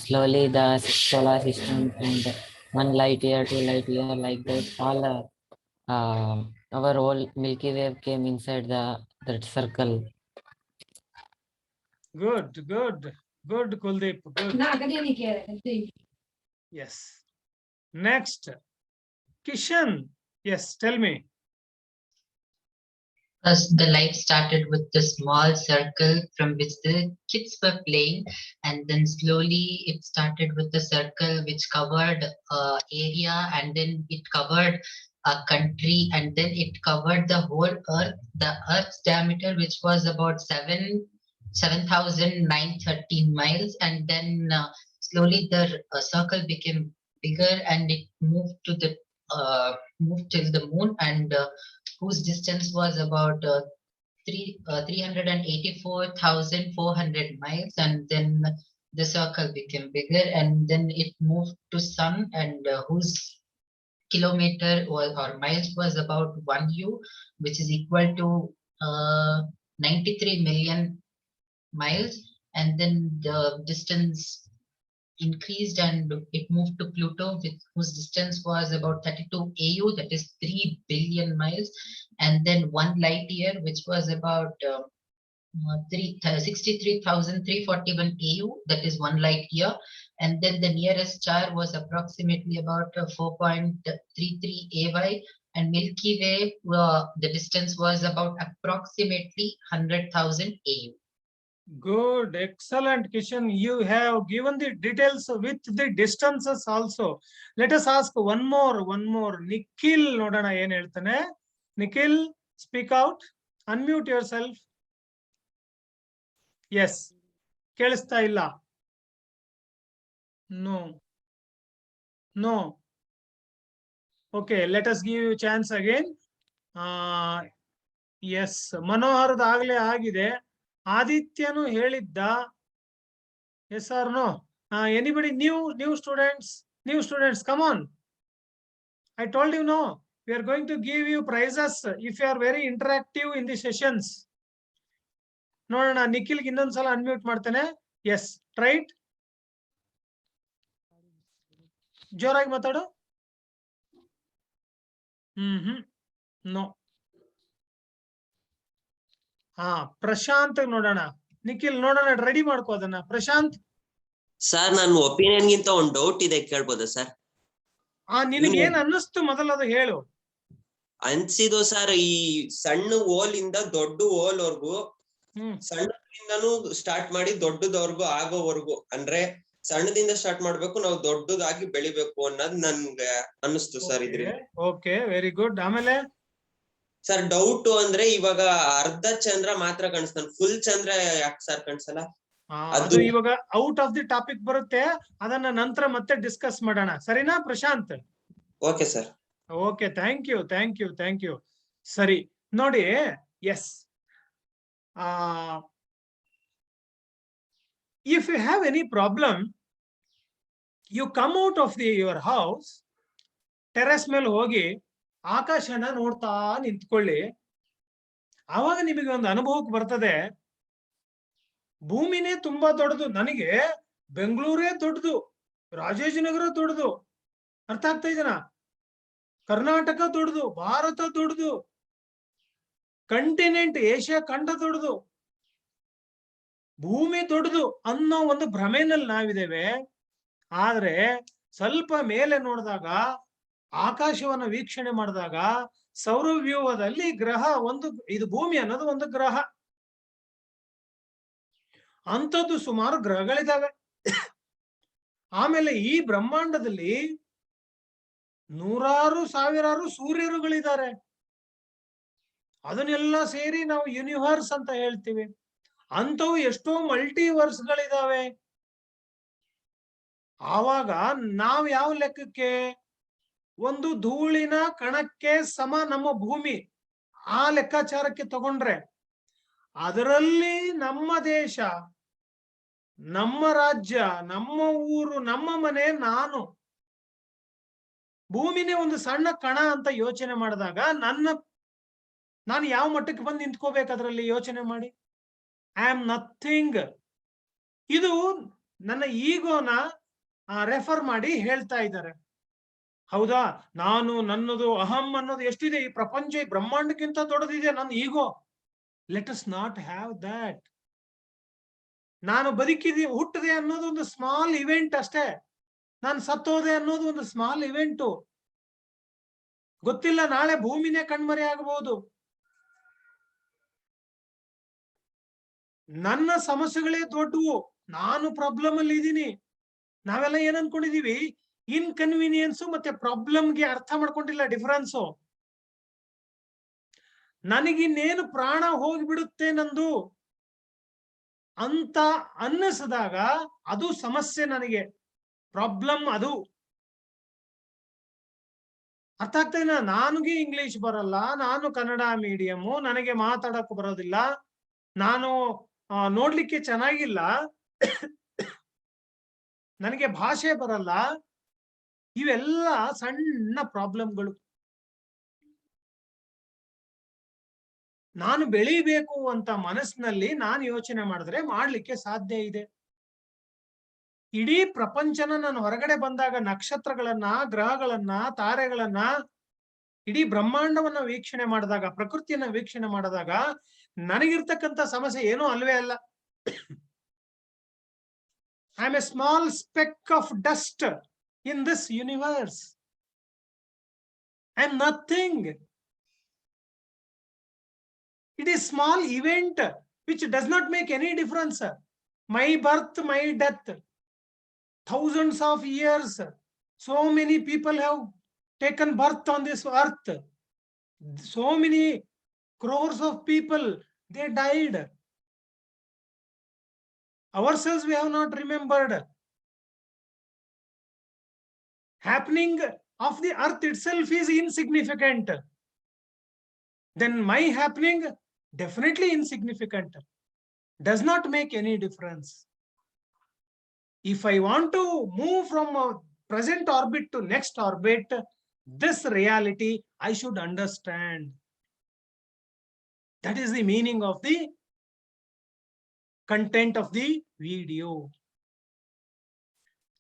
Slowly, the solar system and 1 light year, 2 light year, like that, all our whole Milky Way came inside that circle. Good, good, good, Kuldeep. Good. Yes. Next, Kishan. Yes, tell me. First, the life started with the small circle from which the kids were playing, and then slowly it started with the circle which covered area, and then it covered a country, and then it covered the whole Earth. The Earth's diameter, which was about 7,913 miles, and then slowly the circle became bigger, and it moved to the moved till the moon, and whose distance was about 384,400 miles, and then the circle became bigger, and then it moved to sun, and whose kilometer or miles was about 1U, which is equal to 93 million miles, and then the distance increased and it moved to Pluto, whose distance was about 32 AU, that is 3 billion miles, and then 1 light year, which was about 63,341 AU, that is 1 light year, and then the nearest star was approximately about 4.33 AY, and Milky Way, the distance was about approximately 100,000 AU. Good, excellent, Kishan. You have given the details with the distances also. Let us ask one more. Nikhil, nodana yen heltane. Nikhil, Speak out. Unmute yourself. Yes. ಕೇಳಿಸ್ತಾ ಇಲ್ಲ. No. No. Okay, let us give you chance again. Yes, ಮನೋಹರದ ಆಗ್ಲೇ ಆಗಿದೆ. ಆದಿತ್ಯನು ಹೇಳಿದ್ದ. Yes or no? Anybody new students? New students, come on. I told you no. We are going to give you prizes if you are very interactive in the sessions. ನೋಡೋಣ, ನಿಖಿಲ್ಗೆ ಇನ್ನೊಂದ್ಸಲ unmute ಮಾಡ್ತೇನೆ. Yes, try it. ಜೋರಾಗಿ ಮಾತಾಡು. No. Prashant ನೋಡೋಣ. ನಿಖಿಲ್ ನೋಡೋಣ, ready ಮಾಡ್ಕೋ ಅದನ್ನ. Prashant sir, ನನ್ನ ಒಪಿನಿಯನ್ ಗಿಂತ ಒಂದು ಡೌಟ್ ಇದೆ, ಕೇಳ್ಬೋದಾ ಸರ್? ನಿನಗೆ ಏನ್ ಅನ್ನಿಸ್ತು ಮೊದಲದು ಹೇಳು. ಅನ್ಸಿದ್ದು ಸರ್, ಈ ಸಣ್ಣ ಹೋಲ್ ಇಂದ ದೊಡ್ಡ ಹೋಲ್ ವರ್ಗು, ಸಣ್ಣದಿಂದನೂ ಸ್ಟಾರ್ಟ್ ಮಾಡಿ ದೊಡ್ಡದವರ್ಗು ಆಗೋವರ್ಗು, ಅಂದ್ರೆ ಸಣ್ಣದಿಂದ ಸ್ಟಾರ್ಟ್ ಮಾಡ್ಬೇಕು, ನಾವು ದೊಡ್ಡದಾಗಿ ಬೆಳಿಬೇಕು ಅನ್ನೋದು ನನ್ಗೆ ಅನ್ನಿಸ್ತು ಸರ್ ಇದ್ರಿಂದ. Okay, very good. ಆಮೇಲೆ ಸರ್ ಡೌಟ್ ಅಂದ್ರೆ ಇವಾಗ ಅರ್ಧ ಚಂದ್ರ ಮಾತ್ರ ಕಾಣಿಸ್ತಾನೆ, ಫುಲ್ ಚಂದ್ರ ಯಾಕೆ ಸರ್ ಕಾಣಿಸಲ್ಲ? ಅದು ಇವಾಗ ಔಟ್ ಆಫ್ ದಿ ಟಾಪಿಕ್ ಬರುತ್ತೆ, ಅದನ್ನ ನಂತರ ಮತ್ತೆ ಡಿಸ್ಕಸ್ ಮಾಡೋಣ. ಸರಿನಾ Prashant? Okay sir. Okay, thank you, thank you, thank you. ಸರಿ ನೋಡಿ. Yes, if you have any problem, you come out of your house, terrace ಮೇಲೆ ಹೋಗಿ ಆಕಾಶನ ನೋಡ್ತಾ ನಿಂತ್ಕೊಳ್ಳಿ. ಆವಾಗ ನಿಮಗೆ ಒಂದು ಅನುಭವಕ್ಕೆ ಬರ್ತದೆ, ಭೂಮಿನೇ ತುಂಬಾ ದೊಡ್ಡದು. ನನಗೆ ಬೆಂಗಳೂರೇ ದೊಡ್ಡದು, ರಾಜಾಜಿನಗರ ದೊಡ್ಡದು. ಅರ್ಥ ಆಗ್ತಾ ಇದೆನಾ? ಕರ್ನಾಟಕ ದೊಡ್ಡದು, ಭಾರತ ದೊಡ್ಡದು, ಕಂಟಿನೆಂಟ್ ಏಷ್ಯಾ ಖಂಡ ದೊಡ್ಡದು, ಭೂಮಿ ದೊಡ್ಡದು ಅನ್ನೋ ಒಂದು ಭ್ರಮೆನಲ್ಲಿ ನಾವಿದ್ದೇವೆ. ಆದ್ರೆ ಸ್ವಲ್ಪ ಮೇಲೆ ನೋಡಿದಾಗ, ಆಕಾಶವನ್ನ ವೀಕ್ಷಣೆ ಮಾಡಿದಾಗ, ಸೌರವ್ಯೂಹದಲ್ಲಿ ಗ್ರಹ ಒಂದು, ಇದು ಭೂಮಿ ಅನ್ನೋದು ಒಂದು ಗ್ರಹ. ಅಂಥದ್ದು ಸುಮಾರು ಗ್ರಹಗಳಿದ್ದಾವೆ. ಆಮೇಲೆ ಈ ಬ್ರಹ್ಮಾಂಡದಲ್ಲಿ ನೂರಾರು ಸಾವಿರಾರು ಸೂರ್ಯರುಗಳಿದ್ದಾರೆ. ಅದನ್ನೆಲ್ಲ ಸೇರಿ ನಾವು ಯೂನಿವರ್ಸ್ ಅಂತ ಹೇಳ್ತೀವಿ. ಅಂಥವು ಎಷ್ಟೋ ಮಲ್ಟಿವರ್ಸ್ಗಳಿದಾವೆ. ಆವಾಗ ನಾವು ಯಾವ ಲೆಕ್ಕಕ್ಕೆ, ಒಂದು ಧೂಳಿನ ಕಣಕ್ಕೆ ಸಮ ನಮ್ಮ ಭೂಮಿ, ಆ ಲೆಕ್ಕಾಚಾರಕ್ಕೆ ತಗೊಂಡ್ರೆ, ಅದರಲ್ಲಿ ನಮ್ಮ ದೇಶ, ನಮ್ಮ ರಾಜ್ಯ, ನಮ್ಮ ಊರು, ನಮ್ಮ ಮನೆ, ಭೂಮಿನೇ ಒಂದು ಸಣ್ಣ ಕಣ ಅಂತ ಯೋಚನೆ ಮಾಡಿದಾಗ ನಾನು ಯಾವ ಮಟ್ಟಕ್ಕೆ ಬಂದು ನಿಂತ್ಕೋಬೇಕು ಅದರಲ್ಲಿ ಯೋಚನೆ ಮಾಡಿ. I am nothing. ಇದು ನನ್ನ ಈಗೋನ ರೆಫರ್ ಮಾಡಿ ಹೇಳ್ತಾ ಇದ್ದಾರೆ. ಹೌದಾ? ನನ್ನದು ಅಹಂ ಅನ್ನೋದು ಎಷ್ಟಿದೆ, ಈ ಪ್ರಪಂಚ, ಈ ಬ್ರಹ್ಮಾಂಡಕ್ಕಿಂತ ದೊಡ್ಡದಿದೆ ನನ್ನ ego. Let us not have that. ನಾನು ಹುಟ್ಟದೆ ಅನ್ನೋದು ಒಂದು ಸ್ಮಾಲ್ ಇವೆಂಟ್ ಅಷ್ಟೇ. ನಾನು ಸತ್ತೋದೆ ಅನ್ನೋದು ಒಂದು ಸ್ಮಾಲ್ ಇವೆಂಟು. ಗೊತ್ತಿಲ್ಲ, ನಾಳೆ ಭೂಮಿನೇ ಕಣ್ಮರೆ ಆಗಬಹುದು. ನನ್ನ ಸಮಸ್ಯೆಗಳೇ ದೊಡ್ಡವು, ನಾನು ಪ್ರಾಬ್ಲಮ್ ಅಲ್ಲಿ ಇದ್ದೀನಿ. ನಾವೆಲ್ಲ ಏನ್ ಅನ್ಕೊಂಡಿದೀವಿ, ಇನ್ಕನ್ವೀನಿಯನ್ಸ್ ಮತ್ತೆ ಪ್ರಾಬ್ಲಮ್ಗೆ ಅರ್ಥ ಮಾಡ್ಕೊಂಡಿಲ್ಲ ಡಿಫರೆನ್ಸು. ನನಗಿನ್ನೇನು ಪ್ರಾಣ ಹೋಗಿಬಿಡುತ್ತೆ ನಂದು ಅಂತ ಅನ್ನಿಸಿದಾಗ ಅದು ಸಮಸ್ಯೆ, ನನಗೆ ಪ್ರಾಬ್ಲಮ್ ಅದು. ಅರ್ಥ ಆಗ್ತಾ ಇಲ್ಲ? ನನಗೆ ಇಂಗ್ಲಿಷ್ ಬರಲ್ಲ, ನಾನು ಕನ್ನಡ ಮೀಡಿಯಮು, ನನಗೆ ಮಾತಾಡಕ್ ಬರೋದಿಲ್ಲ, ನಾನು ನೋಡ್ಲಿಕ್ಕೆ ಚೆನ್ನಾಗಿಲ್ಲ, ನನಗೆ ಭಾಷೆ ಬರಲ್ಲ. ಇವೆಲ್ಲ ಸಣ್ಣ ಪ್ರಾಬ್ಲಮ್ಗಳು. ನಾನು ಬೆಳಿಬೇಕು ಅಂತ ಮನಸ್ಸಿನಲ್ಲಿ ನಾನು ಯೋಚನೆ ಮಾಡಿದ್ರೆ ಮಾಡ್ಲಿಕ್ಕೆ ಸಾಧ್ಯ ಇದೆ. ಇಡೀ ಪ್ರಪಂಚನ ನಾನು ಹೊರಗಡೆ ಬಂದಾಗ, ನಕ್ಷತ್ರಗಳನ್ನ, ಗ್ರಹಗಳನ್ನ, ತಾರೆಗಳನ್ನ, ಇಡೀ ಬ್ರಹ್ಮಾಂಡವನ್ನ ವೀಕ್ಷಣೆ ಮಾಡಿದಾಗ, ಪ್ರಕೃತಿಯನ್ನ ವೀಕ್ಷಣೆ ಮಾಡಿದಾಗ ನನಗಿರ್ತಕ್ಕಂಥ ಸಮಸ್ಯೆ ಏನೂ ಅಲ್ವೇ ಅಲ್ಲ. I am A small speck of dust in this universe. I am nothing. It is small event which does not make any difference. My birth, my death, thousands of years, so many people have taken birth on this earth. So many Crores of people, they died. Ourselves we have not remembered. Happening of the earth itself is insignificant. Then my happening, definitely insignificant. Does not make any difference. If I want to move from a present orbit to next orbit, this reality I should understand. That is the meaning of the content of the video.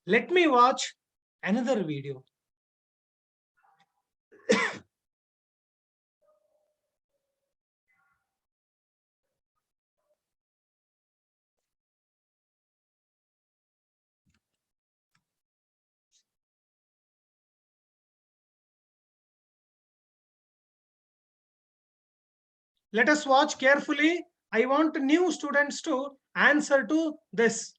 Let me watch another video. Let us watch carefully. I want new students to answer to this.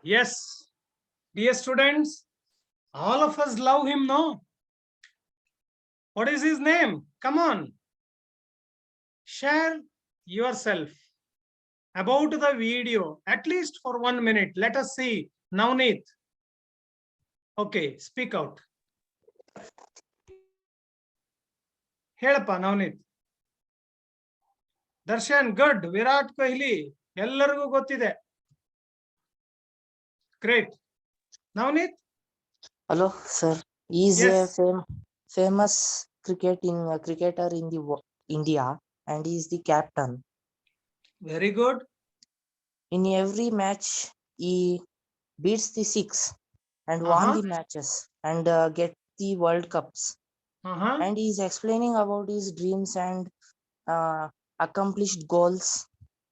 Yes, dear students, all of us love him, no? What is his name? Come on. Share yourself about the video, at least for 1 minute. Let us see. Navneet. Okay, speak out. ಹೇಳಪ್ಪ Navneet. Darshan good. Virat Kohli ಎಲ್ಲರಿಗೂ ಗೊತ್ತಿದೆ. Great. Navneet. Hello, sir. Is Yes. a famous cricketer in the India and is the captain. Very good. In every match, he beats the six and won the matches and get the World Cups. And he is explaining about his dreams and accomplished goals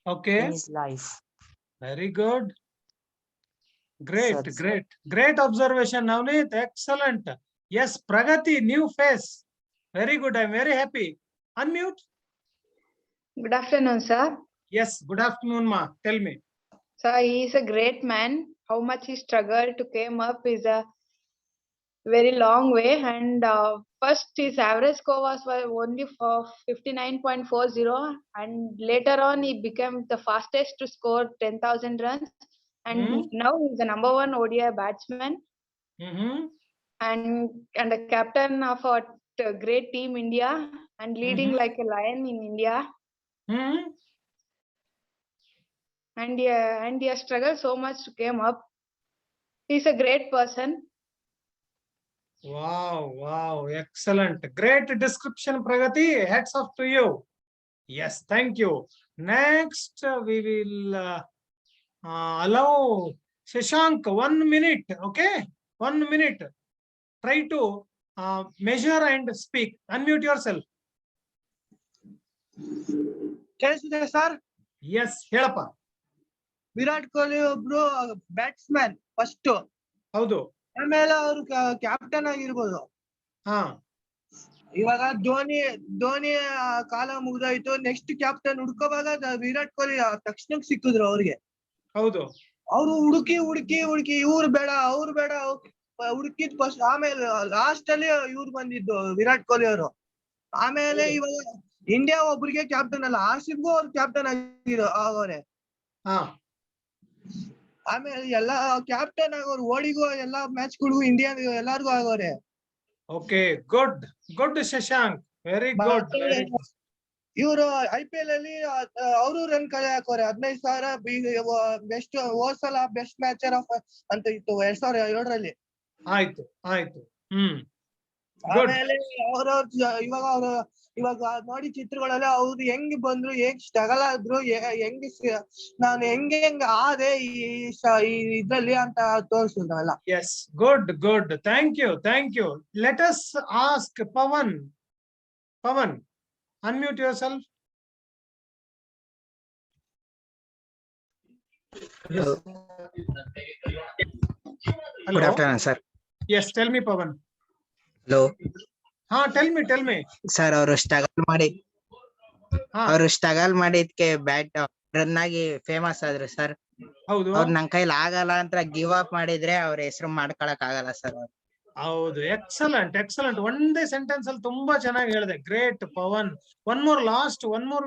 Okay. in his life. Very good. Great, Sir. great observation, Navneet. Excellent. Yes, Pragati, new face. Very good. I'm very happy. Unmute. Good afternoon, sir. Yes, good afternoon, ma. Tell me. Sir, he is a great man. How much he struggled to came up is a very long way. And first, his average score was only for 59.40, and later on, he became the fastest to score 10,000 runs. And now he's the number 1 ODI batsman. And a captain of our great team India, and leading like a lion in India. And he has struggled so much to came up. He's a great person. Wow, excellent. Great description, Pragati. Hats off to you. Yes, thank you. Next, we will allow Shashank 1 minute. Okay, 1 minute. Try to measure and speak. Unmute yourself. ಕೇಳಿಸಿದೆ sir? Yes, ಹೇಳಪ್ಪ. ವಿರಾಟ್ ಕೊಹ್ಲಿ ಒಬ್ರು batsman first. ಹೌದು. ಆಮೇಲೆ ಅವರು captain ಆಗಿರ್ಬೋದು. ಇವಾಗ ಧೋನಿ ಕಾಲ ಮುಗ್ದೋಯ್ತು. Next captain ಹುಡ್ಕೋವಾಗ Virat Kohli ತಕ್ಷಣಕ್ಕೆ ಸಿಕ್ಕಿದ್ರು ಅವ್ರಿಗೆ. ಹೌದು. ಅವ್ರು ಹುಡುಕಿ ಇವ್ರು ಬೇಡ ಅವ್ರು ಬೇಡ ಹುಡುಕಿದ್ ಫಸ್ಟ್. ಆಮೇಲೆ ಲಾಸ್ಟ್ ಅಲ್ಲಿ ಇವ್ರು ಬಂದಿದ್ದು ವಿರಾಟ್ ಕೊಹ್ಲಿ ಅವರು. ಆಮೇಲೆ ಇವಾಗ ಇಂಡಿಯಾ ಒಬ್ರಿಗೆ ಕ್ಯಾಪ್ಟನ್ ಅಲ್ಲ, ಆರ್‌ಸಿಬಿಗೂ ಅವ್ರು ಕ್ಯಾಪ್ಟನ್ ಆಗವ್ರೆ. ಆಮೇಲೆ ಎಲ್ಲಾ ಕ್ಯಾಪ್ಟನ್ ಆಗೋರು, ಓಡಿಗೂ ಎಲ್ಲಾ ಮ್ಯಾಚ್ಗಳಿಗೂ ಇಂಡಿಯಾ ಎಲ್ಲಾರ್ಗು ಆಗೋರೆ. Okay, good Shashank, very good. ಇವರು IPL ಅಲ್ಲಿ ಅವರು ರನ್ ಕಲೆ ಹಾಕೋರೆ. 15,000 ಬೆಸ್ಟ್ ಹೋದ್ಸಲ ಬೆಸ್ಟ್ ಮ್ಯಾಚರ್ ಆಫ್ ಅಂತ ಇತ್ತು 2007ರಲ್ಲಿ. ಆಯ್ತು. ಆಮೇಲೆ ಇವಾಗ ನೋಡಿ ಚಿತ್ರಗಳಲ್ಲಿ ಅವ್ರು ಹೆಂಗ್ ಬಂದ್ರು, ಹೆಂಗ್ ಸ್ಟ್ರಗಲ್ ಆದ್ರು, ನಾನು ಹೆಂಗ್ ಆದೆ ಈ ಇದ್ರಲ್ಲಿ ಅಂತ ತೋರಿಸಿದ್ರಲ್ಲ. Yes, good. Thank you. Let us ask Pavan. Unmute yourself. Hello. Hello. Good afternoon, sir. Yes, tell me, Pawan. Hello. Tell me. Sir, ಅವರು ಸ್ಟ್ರಗಲ್ ಮಾಡಿದ್ಕೆ ಬ್ಯಾಟ್ ರನ್ ಆಗಿ ಫೇಮಸ್ ಆದ್ರು ಸರ್. ಹೌದು. ಅವ್ರು ನನ್ ಕೈಲಿ ಆಗಲ್ಲ ಅಂತ ಗಿವ್ ಅಪ್ ಮಾಡಿದ್ರೆ ಅವ್ರ ಹೆಸರು ಮಾಡ್ಕೊಳಕ್ ಆಗಲ್ಲ ಸರ್. ಹೌದು, ಎಕ್ಸಲೆಂಟ್. ಒಂದೇ ಸೆಂಟೆನ್ಸ್ ಅಲ್ಲಿ ತುಂಬಾ ಚೆನ್ನಾಗಿ ಹೇಳಿದೆ. Great Pavan. One more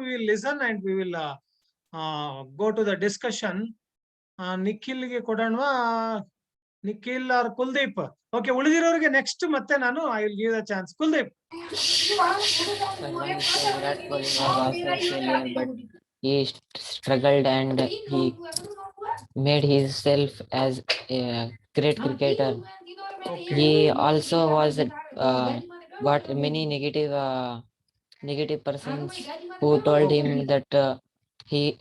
we will listen and we will go to the discussion. ನಿಖಿಲ್ಗೆ ಕೊಡೋಣವಾ? ನಿಖಿಲ್ ಆರ್ ಕುಲ್ದೀಪ್? ಓಕೆ, ಉಳಿದಿರೋರಿಗೆ ನೆಕ್ಸ್ಟ್ ಮತ್ತೆ ನಾನು I will give the chance. Kuldeep. Virat Kohli was also a failure, but he struggled and he made himself as a great cricketer. He also was got many negative persons who told him that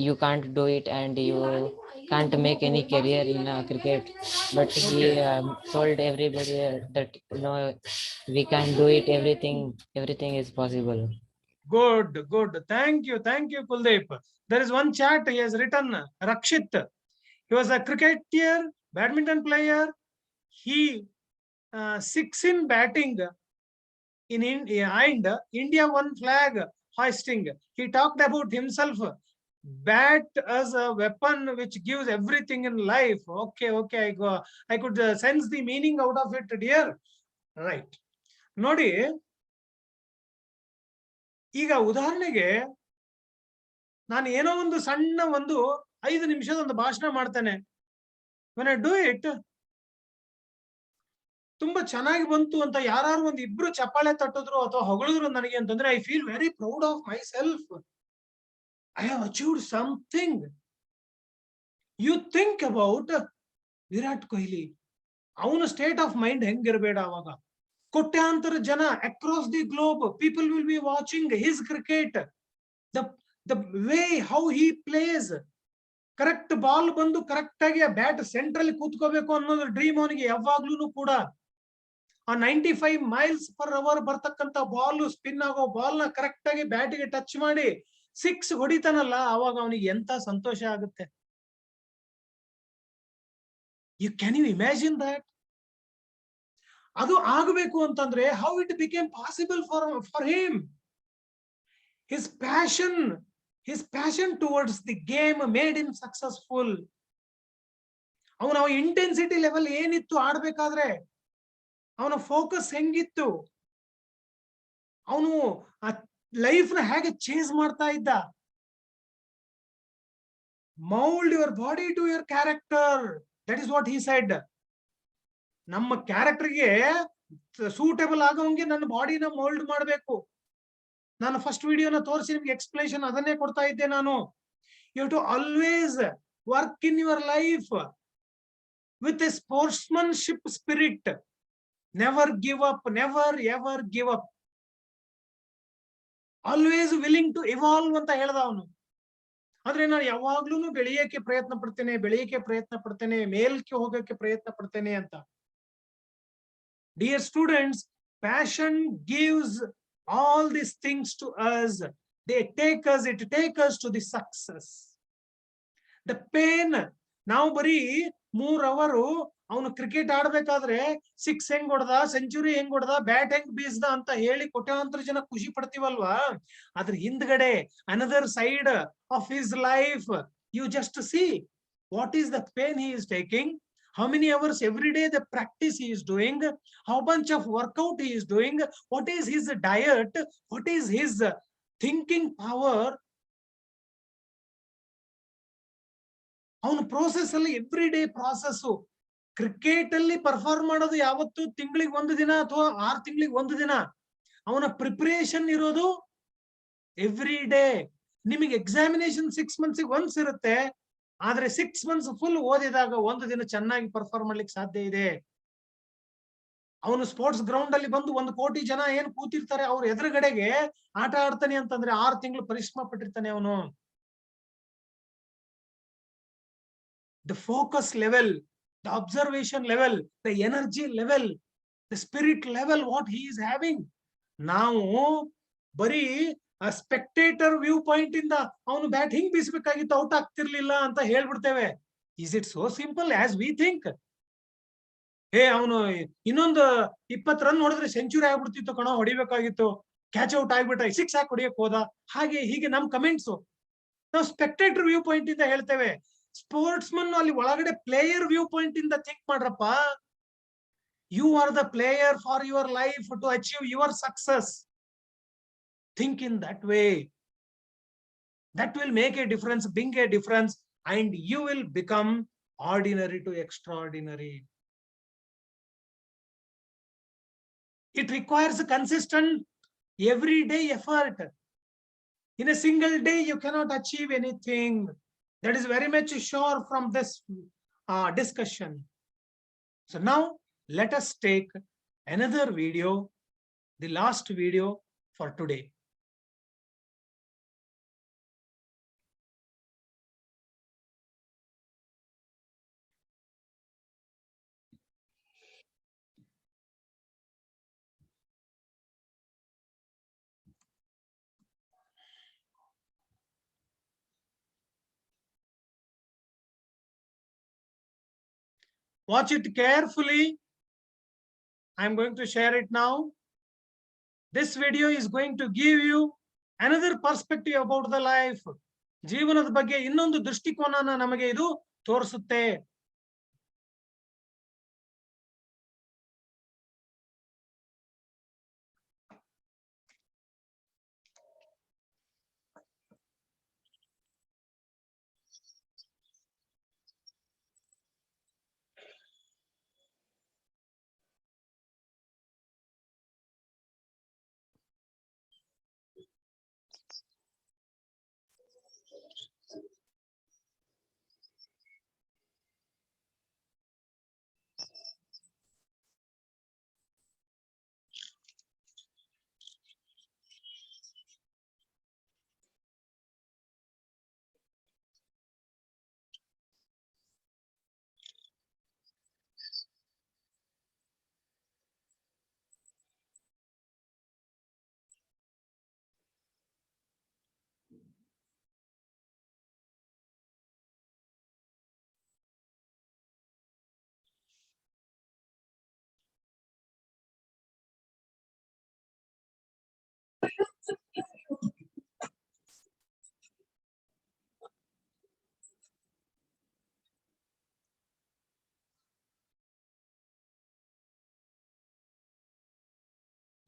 you can't do it and you can't make any career in cricket. But he told everybody that no, we can do it. Everything is possible. Good. Thank you, Kuldeep. There is one chat he has written. Rakshit. He was a cricketer, badminton player. He 6 in batting in India and India won flag hoisting. He talked about himself. Bat as a weapon which gives everything in life. Okay. I could sense the meaning out of it, dear. Right. ನೋಡಿ, ಈಗ ಉದಾಹರಣೆಗೆ ನಾನು ಏನೋ ಒಂದು ಸಣ್ಣ 5 ನಿಮಿಷದ ಒಂದು ಭಾಷಣ ಮಾಡ್ತೇನೆ. when I do it, ತುಂಬಾ ಚೆನ್ನಾಗಿ ಬಂತು ಅಂತ ಯಾರು ಒಂದು ಇಬ್ರು ಚಪ್ಪಾಳೆ ತಟ್ಟಿದ್ರು ಅಥವಾ ಹೊಗಳಿದ್ರು ನನಗೆ ಅಂತಂದ್ರೆ I feel very proud of my self. I have achieved something. You think about Virat Kohli. ಅವನ ಸ್ಟೇಟ್ ಆಫ್ ಮೈಂಡ್ ಹೆಂಗಿರ್ಬೇಡ ಅವಾಗ. ಕೋಟ್ಯಾಂತರ ಜನ across the globe, people will be watching his cricket. the way how he plays. Correct ball ಬಂದು correct ಆಗಿ bat ಸೆಂಟ್ರಲ್ಲಿ ಕೂತ್ಕೋಬೇಕು ಅನ್ನೋದು dream ಅವನಿಗೆ ಯಾವಾಗ್ಲೂ ಕೂಡ. ಆ 95 miles/hour ಬರ್ತಕ್ಕಂತ ಬಾಲ್, ಸ್ಪಿನ್ ಆಗೋ ಬಾಲ್ ನ ಕರೆಕ್ಟ್ ಆಗಿ ಬ್ಯಾಟಿಗೆ ಟಚ್ ಮಾಡಿ 6 ಹೊಡಿತಾನಲ್ಲ, ಅವಾಗ ಅವನಿಗೆ ಎಂತ ಸಂತೋಷ ಆಗುತ್ತೆ. Can you imagine that? ಅದು ಆಗಬೇಕು ಅಂತಂದ್ರೆ how it became possible for him. His passion towards the game made him successful. ಅವನ ಇಂಟೆನ್ಸಿಟಿ ಲೆವೆಲ್ ಏನಿತ್ತು ಆಡ್ಬೇಕಾದ್ರೆ, ಅವನ ಫೋಕಸ್ ಹೆಂಗಿತ್ತು, ಅವನು ಲೈಫ್ ನ ಹೇಗೆ ಚೇಸ್ ಮಾಡ್ತಾ ಇದ್ದ. Mould your body to your character, that is what he said. ನಮ್ಮ ಕ್ಯಾರೆಕ್ಟರ್ಗೆ ಸೂಟೇಬಲ್ ಆಗೋಂಗೆ ನನ್ನ ಬಾಡಿನ ಮೌಲ್ಡ್ ಮಾಡಬೇಕು. ನಾನು ಫಸ್ಟ್ ವಿಡಿಯೋನ ತೋರಿಸಿ ನಿಮ್ಗೆ ಎಕ್ಸ್ಪ್ಲೇಷನ್ ಅದನ್ನೇ ಕೊಡ್ತಾ ಇದ್ದೆ ನಾನು. You to always work in your life with a sportsmanship spirit. Never give up, never ever give up. Always willing to evolve ಅಂತ ಹೇಳ್ದ ಅವನು. ಆದ್ರೆ ನಾನು ಯಾವಾಗ್ಲೂ ಬೆಳೆಯಕ್ಕೆ ಪ್ರಯತ್ನ ಪಡ್ತೇನೆ, ಮೇಲ್ಕೆ ಹೋಗಕ್ಕೆ ಪ್ರಯತ್ನ ಪಡ್ತೇನೆ ಅಂತ. Dear students, passion gives all these things to us. It take us to the success. The pain, ನಾವು ಬರೀ 3 hour ಅವನು ಕ್ರಿಕೆಟ್ ಆಡ್ಬೇಕಾದ್ರೆ 6 ಹೆಂಗ್ ಹೊಡೆದ, ಸೆಂಚುರಿ ಹೆಂಗ್ ಹೊಡೆದ, ಬ್ಯಾಟ್ ಹೆಂಗ್ ಬೀಸ್ದ ಅಂತ ಹೇಳಿ ಕೋಟ್ಯಾಂತರ ಜನ ಖುಷಿ ಪಡ್ತೀವಲ್ವಾ, ಅದ್ರ ಹಿಂದ್ಗಡೆ another side of his life, you just see what is the pain he is taking, how many hours every day the practice he is doing, how much of workout he is doing, what is his diet, what is his thinking power. ಅವನು process ಅಲ್ಲಿ every day process. Cricket ಅಲ್ಲಿ perform ಮಾಡೋದು ಯಾವತ್ತು ತಿಂಗಳಿಗೆ 1 ದಿನ ಅಥವಾ 6 ತಿಂಗಳಿಗೆ 1 ದಿನ. ಅವನ ಪ್ರಿಪರೇಷನ್ ಇರೋದು ಎವ್ರಿ ಡೇ. ನಿಮಗೆ ಎಕ್ಸಾಮಿನೇಷನ್ 6 months ಒನ್ಸ್ ಇರುತ್ತೆ, ಆದ್ರೆ 6 months ಫುಲ್ ಓದಿದಾಗ 1 ದಿನ ಚೆನ್ನಾಗಿ ಪರ್ಫಾರ್ಮ್ ಮಾಡ್ಲಿಕ್ಕೆ ಸಾಧ್ಯ ಇದೆ. ಅವನು ಸ್ಪೋರ್ಟ್ಸ್ ಗ್ರೌಂಡ್ ಅಲ್ಲಿ ಬಂದು 1 ಕೋಟಿ ಜನ ಏನ್ ಕೂತಿರ್ತಾರೆ ಅವ್ರ ಎದುರುಗಡೆಗೆ ಆಟ ಆಡ್ತಾನೆ ಅಂತಂದ್ರೆ 6 ತಿಂಗಳು ಪರಿಶ್ರಮ ಪಟ್ಟಿರ್ತಾನೆ ಅವನು. The focus level, the observation level, the energy level, the spirit level, what he is having. ನಾವು ಬರೀ ಸ್ಪೆಕ್ಟೇಟರ್ ವ್ಯೂ ಪಾಯಿಂಟ್ ಇಂದ ಅವನು ಬ್ಯಾಟ್ ಹಿಂಗ್ ಬೀಸ್ಬೇಕಾಗಿತ್ತು, ಔಟ್ ಆಗ್ತಿರ್ಲಿಲ್ಲ ಅಂತ ಹೇಳ್ಬಿಡ್ತೇವೆ. Is it so simple as we think? ಅವನು ಇನ್ನೊಂದು 20 ರನ್ ಹೊಡೆದ್ರೆ ಸೆಂಚುರಿ ಆಗ್ಬಿಡ್ತಿತ್ತು ಕಣೋ, ಹೊಡಿಬೇಕಾಗಿತ್ತು, ಕ್ಯಾಚ್ ಔಟ್ ಆಗ್ಬಿಟ್ಟ, 6 ಹಾಕಿ ಹೊಡಿಯಕ್ ಹೋದ, ಹಾಗೆ ಹೀಗೆ ನಮ್ ಕಮೆಂಟ್ಸ್ ನಾವು ಸ್ಪೆಕ್ಟೇಟರ್ ವ್ಯೂ ಪಾಯಿಂಟ್ ಇಂದ ಹೇಳ್ತೇವೆ. ಸ್ಪೋರ್ಟ್ಸ್ಮನ್ ಅಲ್ಲಿ ಒಳಗಡೆ ಪ್ಲೇಯರ್ ವ್ಯೂ ಪಾಯಿಂಟ್ ಇಂದ ಥಿಂಕ್ ಮಾಡ್ರಪ್ಪ. You are the player for your life to achieve your success. Think in that way. That will make a difference, bring a difference, and you will become ordinary to extraordinary. It requires a consistent, everyday effort. In a single day, you cannot achieve anything. That is very much sure from this discussion. So now let us take another video, the last video for today. Watch it carefully. I am going to share it now. This video is going to give you another perspective about the life. ಜೀವನದ ಬಗ್ಗೆ ಇನ್ನೊಂದು ದೃಷ್ಟಿಕೋನನ ನಮಗೆ ಇದು ತೋರಿಸುತ್ತೆ.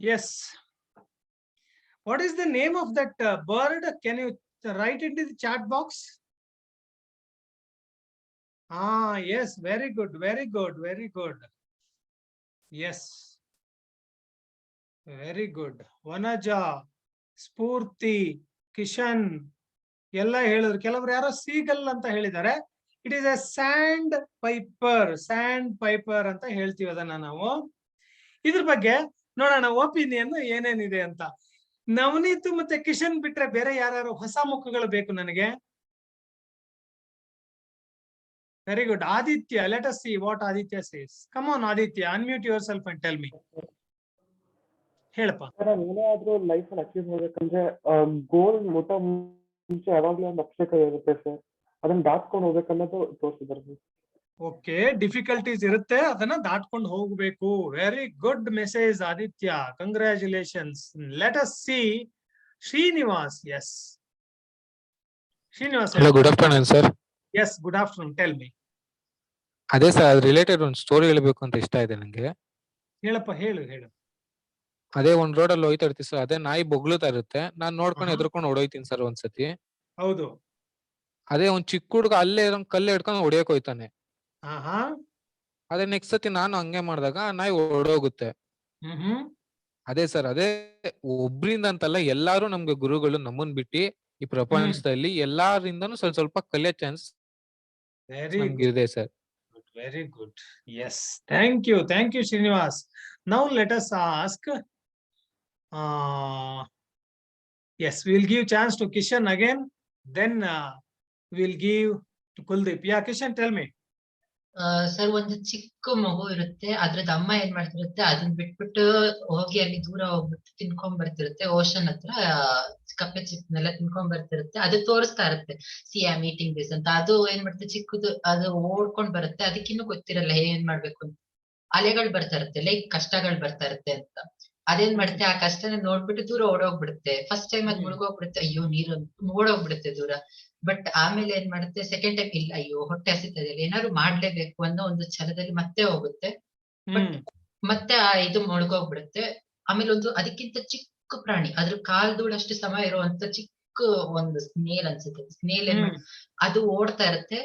Yes. What is the name of that bird? Can you write it in the chat box? Ah, yes, very good, very good, very good. Yes, very good. Vanaja, Spurti, Kishan, ಎಲ್ಲ ಹೇಳಿದ್ರು. ಕೆಲವರು ಯಾರೋ ಸೀಗಲ್ ಅಂತ ಹೇಳಿದ್ದಾರೆ. It is a sandpiper ಅಂತ ಹೇಳ್ತೀವಿ ಅದನ್ನ ನಾವು. ಇದ್ರ ಬಗ್ಗೆ ನೋಡೋಣ ಒಪಿನಿಯನ್ ಏನೇನಿದೆ ಅಂತ. ನವನೀತ್ ಮತ್ತೆ ಕಿಶನ್ ಬಿಟ್ರೆ ಬೇರೆ ಯಾರು ಹೊಸ ಮುಖಗಳು ಬೇಕು ನನಗೆ? Very good. Aditya, let us see what Aditya says. Come on Aditya, unmute yourself and tell me. ಹೇಳಪ್ಪ. ಏನಾದ್ರೂ ಲೈಫ್ ಅಲ್ಲಿ ಅಚೀವ್ ಮಾಡ್ಬೇಕಂದ್ರೆ ಗೋಲ್ ಮುಟ್ಟ ಮುಂಚೆ ಯಾವಾಗ್ಲೂ ಒಂದು ಅಕ್ಷರ ಇರುತ್ತೆ ಸರ್, ಅದನ್ನ ದಾಟ್ಕೊಂಡು ಹೋಗ್ಬೇಕನ್ನೋದು ತೋರಿಸಿದ್ದಾರೆ. ಓಕೆ, ಡಿಫಿಕಲ್ಟೀಸ್ ಇರುತ್ತೆ, ಅದನ್ನ ದಾಟ್ಕೊಂಡು ಹೋಗ್ಬೇಕು. Very good message Aditya, congratulations. Let us see Srinivas. S Srinivas. Hello, good afternoon sir. Yes, good afternoon, tell me. ಅದೇ ಸರ್, ರಿಲೇಟೆಡ್ ಒಂದು ಸ್ಟೋರಿ ಹೇಳಬೇಕು ಅಂತ ಇಷ್ಟ ಇದೆ ನಂಗೆ. ಹೇಳಪ್ಪ, ಹೇಳು. ಅದೇ ಒಂದ್ ರೋಡ್ ಅಲ್ಲಿ ಹೋಯ್ತಾ ಇರ್ತೀವಿ ಸರ್, ಅದೇ ನಾಯಿ ಬೊಗ್ಳುತ್ತಾ ಇರುತ್ತೆ, ನಾನ್ ನೋಡ್ಕೊಂಡು ಎದ್ರಕೊಂಡು ಹೊಡೋಯ್ತೀನಿ ಸರ್ ಒಂದ್ಸತಿ. ಹೌದು. ಅದೇ ಒಂದ್ ಚಿಕ್ಕ ಹುಡುಗ ಅಲ್ಲೇ ಕಲ್ಲು ಹಿಡ್ಕೊಂಡು ಹೊಡಿಯಕ್ ಹೋಯ್ತಾನೆ. ಅದೇ ನೆಕ್ಸ್ಟ್ ಸತಿ ನಾನು ಹಂಗೆ ಮಾಡಿದಾಗ ನಾಯಿ ಹೊಡೋಗುತ್ತೆ. ಅದೇ ಸರ್, ಅದೇ ಒಬ್ರಿಂದ ಅಂತಲ್ಲ, ಎಲ್ಲಾರು ನಮ್ಗೆ ಗುರುಗಳು, ನಮ್ಮನ್ ಬಿಟ್ಟು ಈ ಪ್ರಪಂಚದಲ್ಲಿ ಎಲ್ಲಾರಿಂದನೂ ಸ್ವಲ್ಪ ಕಲಿಯೋ ಚಾನ್ಸ್ ಇದೆ sir. Very good. Yes. Thank you, Srinivas. Now let us ask. Yes, we will give chance to Kishan again. Then we will give to Kuldeep. Yeah, Kishan, tell me. Sir, ಒಂದು ಚಿಕ್ಕ ಮಗು ಇರುತ್ತೆ, ಅದ್ರದ್ದು ಅಮ್ಮ ಏನ್ ಮಾಡ್ತಿರುತ್ತೆ, ಅದನ್ನ ಬಿಟ್ಬಿಟ್ಟು ಹೋಗಿ ಅಲ್ಲಿ ದೂರ ಹೋಗ್ಬಿಟ್ಟು ತಿನ್ಕೊಂಡ್ ಬರ್ತಿರುತ್ತೆ. ಓಷನ್ ಹತ್ರ ಕಪ್ಪೆ ಚಿಪ್ಪನೆಲ್ಲ ತಿನ್ಕೊಂಡ್ ಬರ್ತಿರುತ್ತೆ. ಅದು ತೋರಿಸ್ತಾ ಇರುತ್ತೆ, C I am eating this ಅಂತ. ಅದು ಏನ್ ಮಾಡುತ್ತೆ, ಚಿಕ್ಕದು ಅದು ಓಡ್ಕೊಂಡ್ ಬರುತ್ತೆ, ಅದಕ್ಕಿನ್ನೂ ಗೊತ್ತಿರಲ್ಲ ಏನ್ ಮಾಡ್ಬೇಕು ಅಂತ. ಅಲೆಗಳು ಬರ್ತಾ ಇರುತ್ತೆ, ಲೈಕ್ ಕಷ್ಟಗಳು ಬರ್ತಾ ಇರುತ್ತೆ ಅಂತ. ಅದೇನ್ ಮಾಡುತ್ತೆ, ಆ ಕಷ್ಟನ ನೋಡ್ಬಿಟ್ಟು ದೂರ ಓಡೋಗ್ಬಿಡುತ್ತೆ. ಫಸ್ಟ್ ಟೈಮ್ ಅದ್ ಮುಳುಗೋಗ್ಬಿಡುತ್ತೆ, ಅಯ್ಯೋ ನೀರು ಓಡೋಗ್ಬಿಡುತ್ತೆ ದೂರ. ಬಟ್ ಆಮೇಲೆ ಏನ್ ಮಾಡುತ್ತೆ, ಸೆಕೆಂಡ್ ಟೈಮ್ ಇಲ್ಲ, ಅಯ್ಯೋ ಹೊಟ್ಟೆ ಹಸಿತದೆ, ಏನಾದ್ರು ಮಾಡ್ಲೇಬೇಕು ಅನ್ನೋ ಒಂದು ಛಲದಲ್ಲಿ ಮತ್ತೆ ಹೋಗುತ್ತೆ. ಬಟ್ ಮತ್ತೆ ಇದು ಮುಳುಗೋಗ್ಬಿಡುತ್ತೆ. ಆಮೇಲೆ ಅದಕ್ಕಿಂತ ಚಿಕ್ಕ ಪ್ರಾಣಿ, ಅದ್ರ ಕಾಲ್ದೂಳಷ್ಟು ಸಮಯ ಇರುವಂತ ಚಿಕ್ಕ ಒಂದು ಸ್ನೇಲ್ ಅನ್ಸುತ್ತೆ. ಸ್ನೇಲ್ ಅದು ಓಡ್ತಾ ಇರುತ್ತೆ.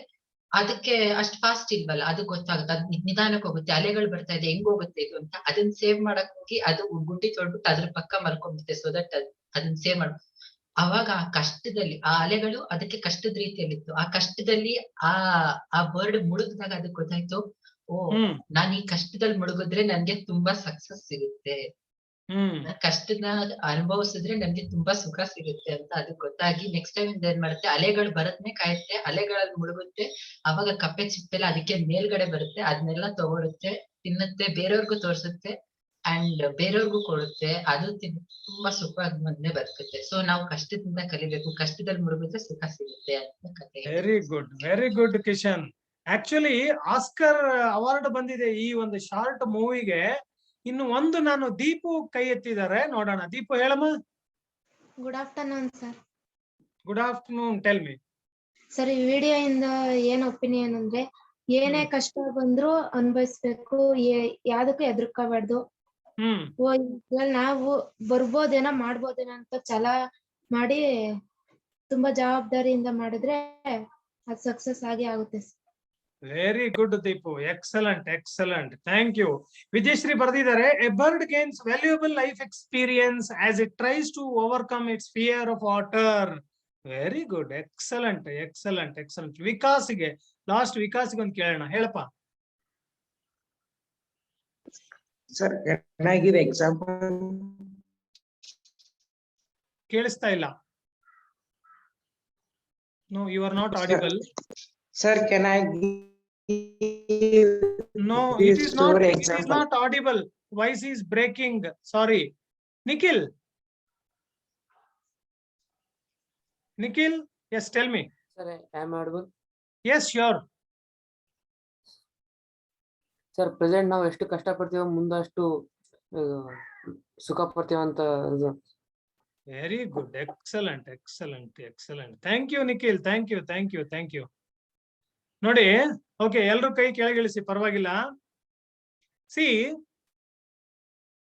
ಅದಕ್ಕೆ ಅಷ್ಟ್ ಫಾಸ್ಟ್ ಇಲ್ವಲ್ಲ, ಅದು ಗೊತ್ತಾಗುತ್ತೆ, ಅದ್ ನಿಧಾನಕ್ಕೆ ಹೋಗುತ್ತೆ. ಅಲೆಗಳು ಬರ್ತಾ ಇದೆ, ಹೆಂಗ್ ಹೋಗುತ್ತೆ ಇದು ಅಂತ. ಅದನ್ನ ಸೇವ್ ಮಾಡಕ್ ಹೋಗಿ ಅದು ಗುಂಡಿ ತೊಳ್ಬಿಟ್ಟು ಅದ್ರ ಪಕ್ಕ ಮಲ್ಕೊಂಡ್ಬಿಡುತ್ತೆ, ಸೊ ದಟ್ ಅದನ್ನ ಸೇವ್ ಮಾಡ. ಅವಾಗ ಆ ಕಷ್ಟದಲ್ಲಿ ಆ ಅಲೆಗಳು ಅದಕ್ಕೆ ಕಷ್ಟದ ರೀತಿಯಲ್ಲಿತ್ತು. ಆ ಕಷ್ಟದಲ್ಲಿ ಆ ಬರ್ಡ್ ಮುಳುಗಿದಾಗ ಅದಕ್ಕೆ ಗೊತ್ತಾಯ್ತು, ಓ, ನಾನ್ ಈ ಕಷ್ಟದಲ್ಲಿ ಮುಳುಗಿದ್ರೆ ನನ್ಗೆ ತುಂಬಾ ಸಕ್ಸಸ್ ಸಿಗುತ್ತೆ, ಕಷ್ಟನ ಅನುಭವಿಸಿದ್ರೆ ನನ್ಗೆ ತುಂಬಾ ಸುಖ ಸಿಗುತ್ತೆ ಅಂತ ಅದಕ್ಕೆ ಗೊತ್ತಾಗಿ ನೆಕ್ಸ್ಟ್ ಟೈಮ್ ಏನ್ ಮಾಡುತ್ತೆ, ಅಲೆಗಳು ಬರತ್ನೆ ಕಾಯುತ್ತೆ, ಅಲೆಗಳಲ್ಲಿ ಮುಳುಗುತ್ತೆ. ಅವಾಗ ಕಪ್ಪೆ ಚಿಪ್ಪೆಲ್ಲ ಅದಕ್ಕೆ ಮೇಲ್ಗಡೆ ಬರುತ್ತೆ, ಅದನ್ನೆಲ್ಲ ತಗೊಳುತ್ತೆ, ತಿನ್ನುತ್ತೆ, ಬೇರೆಯವ್ರಿಗೂ ತೋರ್ಸುತ್ತೆ ಅಂಡ್ ಬೇರೆಯವ್ರಿಗೂ ಕೊಡುತ್ತೆ. ಅದು ತುಂಬಾ ಸುಖವಾಗಿ ಮುಂದೆ ಬದುಕುತ್ತೆ. ಸೊ ನಾವು ಕಷ್ಟದಿಂದ ಕಲಿಬೇಕು, ಕಷ್ಟದಲ್ಲಿ ಮುಳುಗಿದ್ರೆ ಸುಖ ಸಿಗುತ್ತೆ ಅಂತ ಕಥೆ. Very good Kishan. Actually Oscar award ಬಂದಿದೆ ಈ ಒಂದು ಶಾರ್ಟ್ ಮೂವಿಗೆ. ಇನ್ನು ಒಂದು ನಾನು ದೀಪು ಕೈ ಎತ್ತಿದ್ದಾರೆ, ನೋಡೋಣ. ದೀಪು, ಹೇಳಮ್ಮ. Good afternoon sir. Good afternoon, tell ಮಿ. ಸರ್, ಈ ವಿಡಿಯೋ ಇಂದ ಏನ್ ಒಪಿನಿಯನ್ ಅಂದ್ರೆ, ಏನೇ ಕಷ್ಟ ಬಂದ್ರು ಅನುಭವಿಸ್ಬೇಕು, ಯಾವ್ದಕ್ಕೂ ಹೆದರ್ಕೋಬಾರ್ದು. ನಾವು ಬರ್ಬೋದೇನೋ ಮಾಡ್ಬೋದೇನೋ ಅಂತ ಛಲ ಮಾಡಿ ತುಂಬಾ ಜವಾಬ್ದಾರಿಯಿಂದ ಮಾಡಿದ್ರೆ ಅದು ಸಕ್ಸಸ್ ಆಗೇ ಆಗುತ್ತೆ. Very good Deepu, excellent. Thank you. Vijayashree ಬರ್ದಿದ್ದಾರೆ, a bird gains valuable life experience as it tries to overcome its fear of water. Very good, excellent. ವಿಕಾಸ್ಗೆ ವಿಕಾಸ್ಗೆ ಒಂದು ಕೇಳೋಣ. ಹೇಳಪ್ಪ. Sir, can I give example? ಕೇಳಿಸ್ತಾ ಇಲ್ಲ. No, you are not audible. Sir, can I give? No, it is not audible. Voice is breaking. Sorry. Nikhil, yes, tell me. Sir, I am audible. Yes, sure. Sir, present ನಾವು ಎಷ್ಟು ಕಷ್ಟ ಪಡ್ತೀವೋ ಮುಂದಷ್ಟು ಸುಖ ಪಡ್ತೀವಿ ಅಂತ. Very good, excellent. Thank you Nikhil, thank you. ನೋಡಿ, okay, ಎಲ್ರು ಕೈ ಕೆಳಗಿಳಿಸಿ, ಪರವಾಗಿಲ್ಲ. ಸಿ,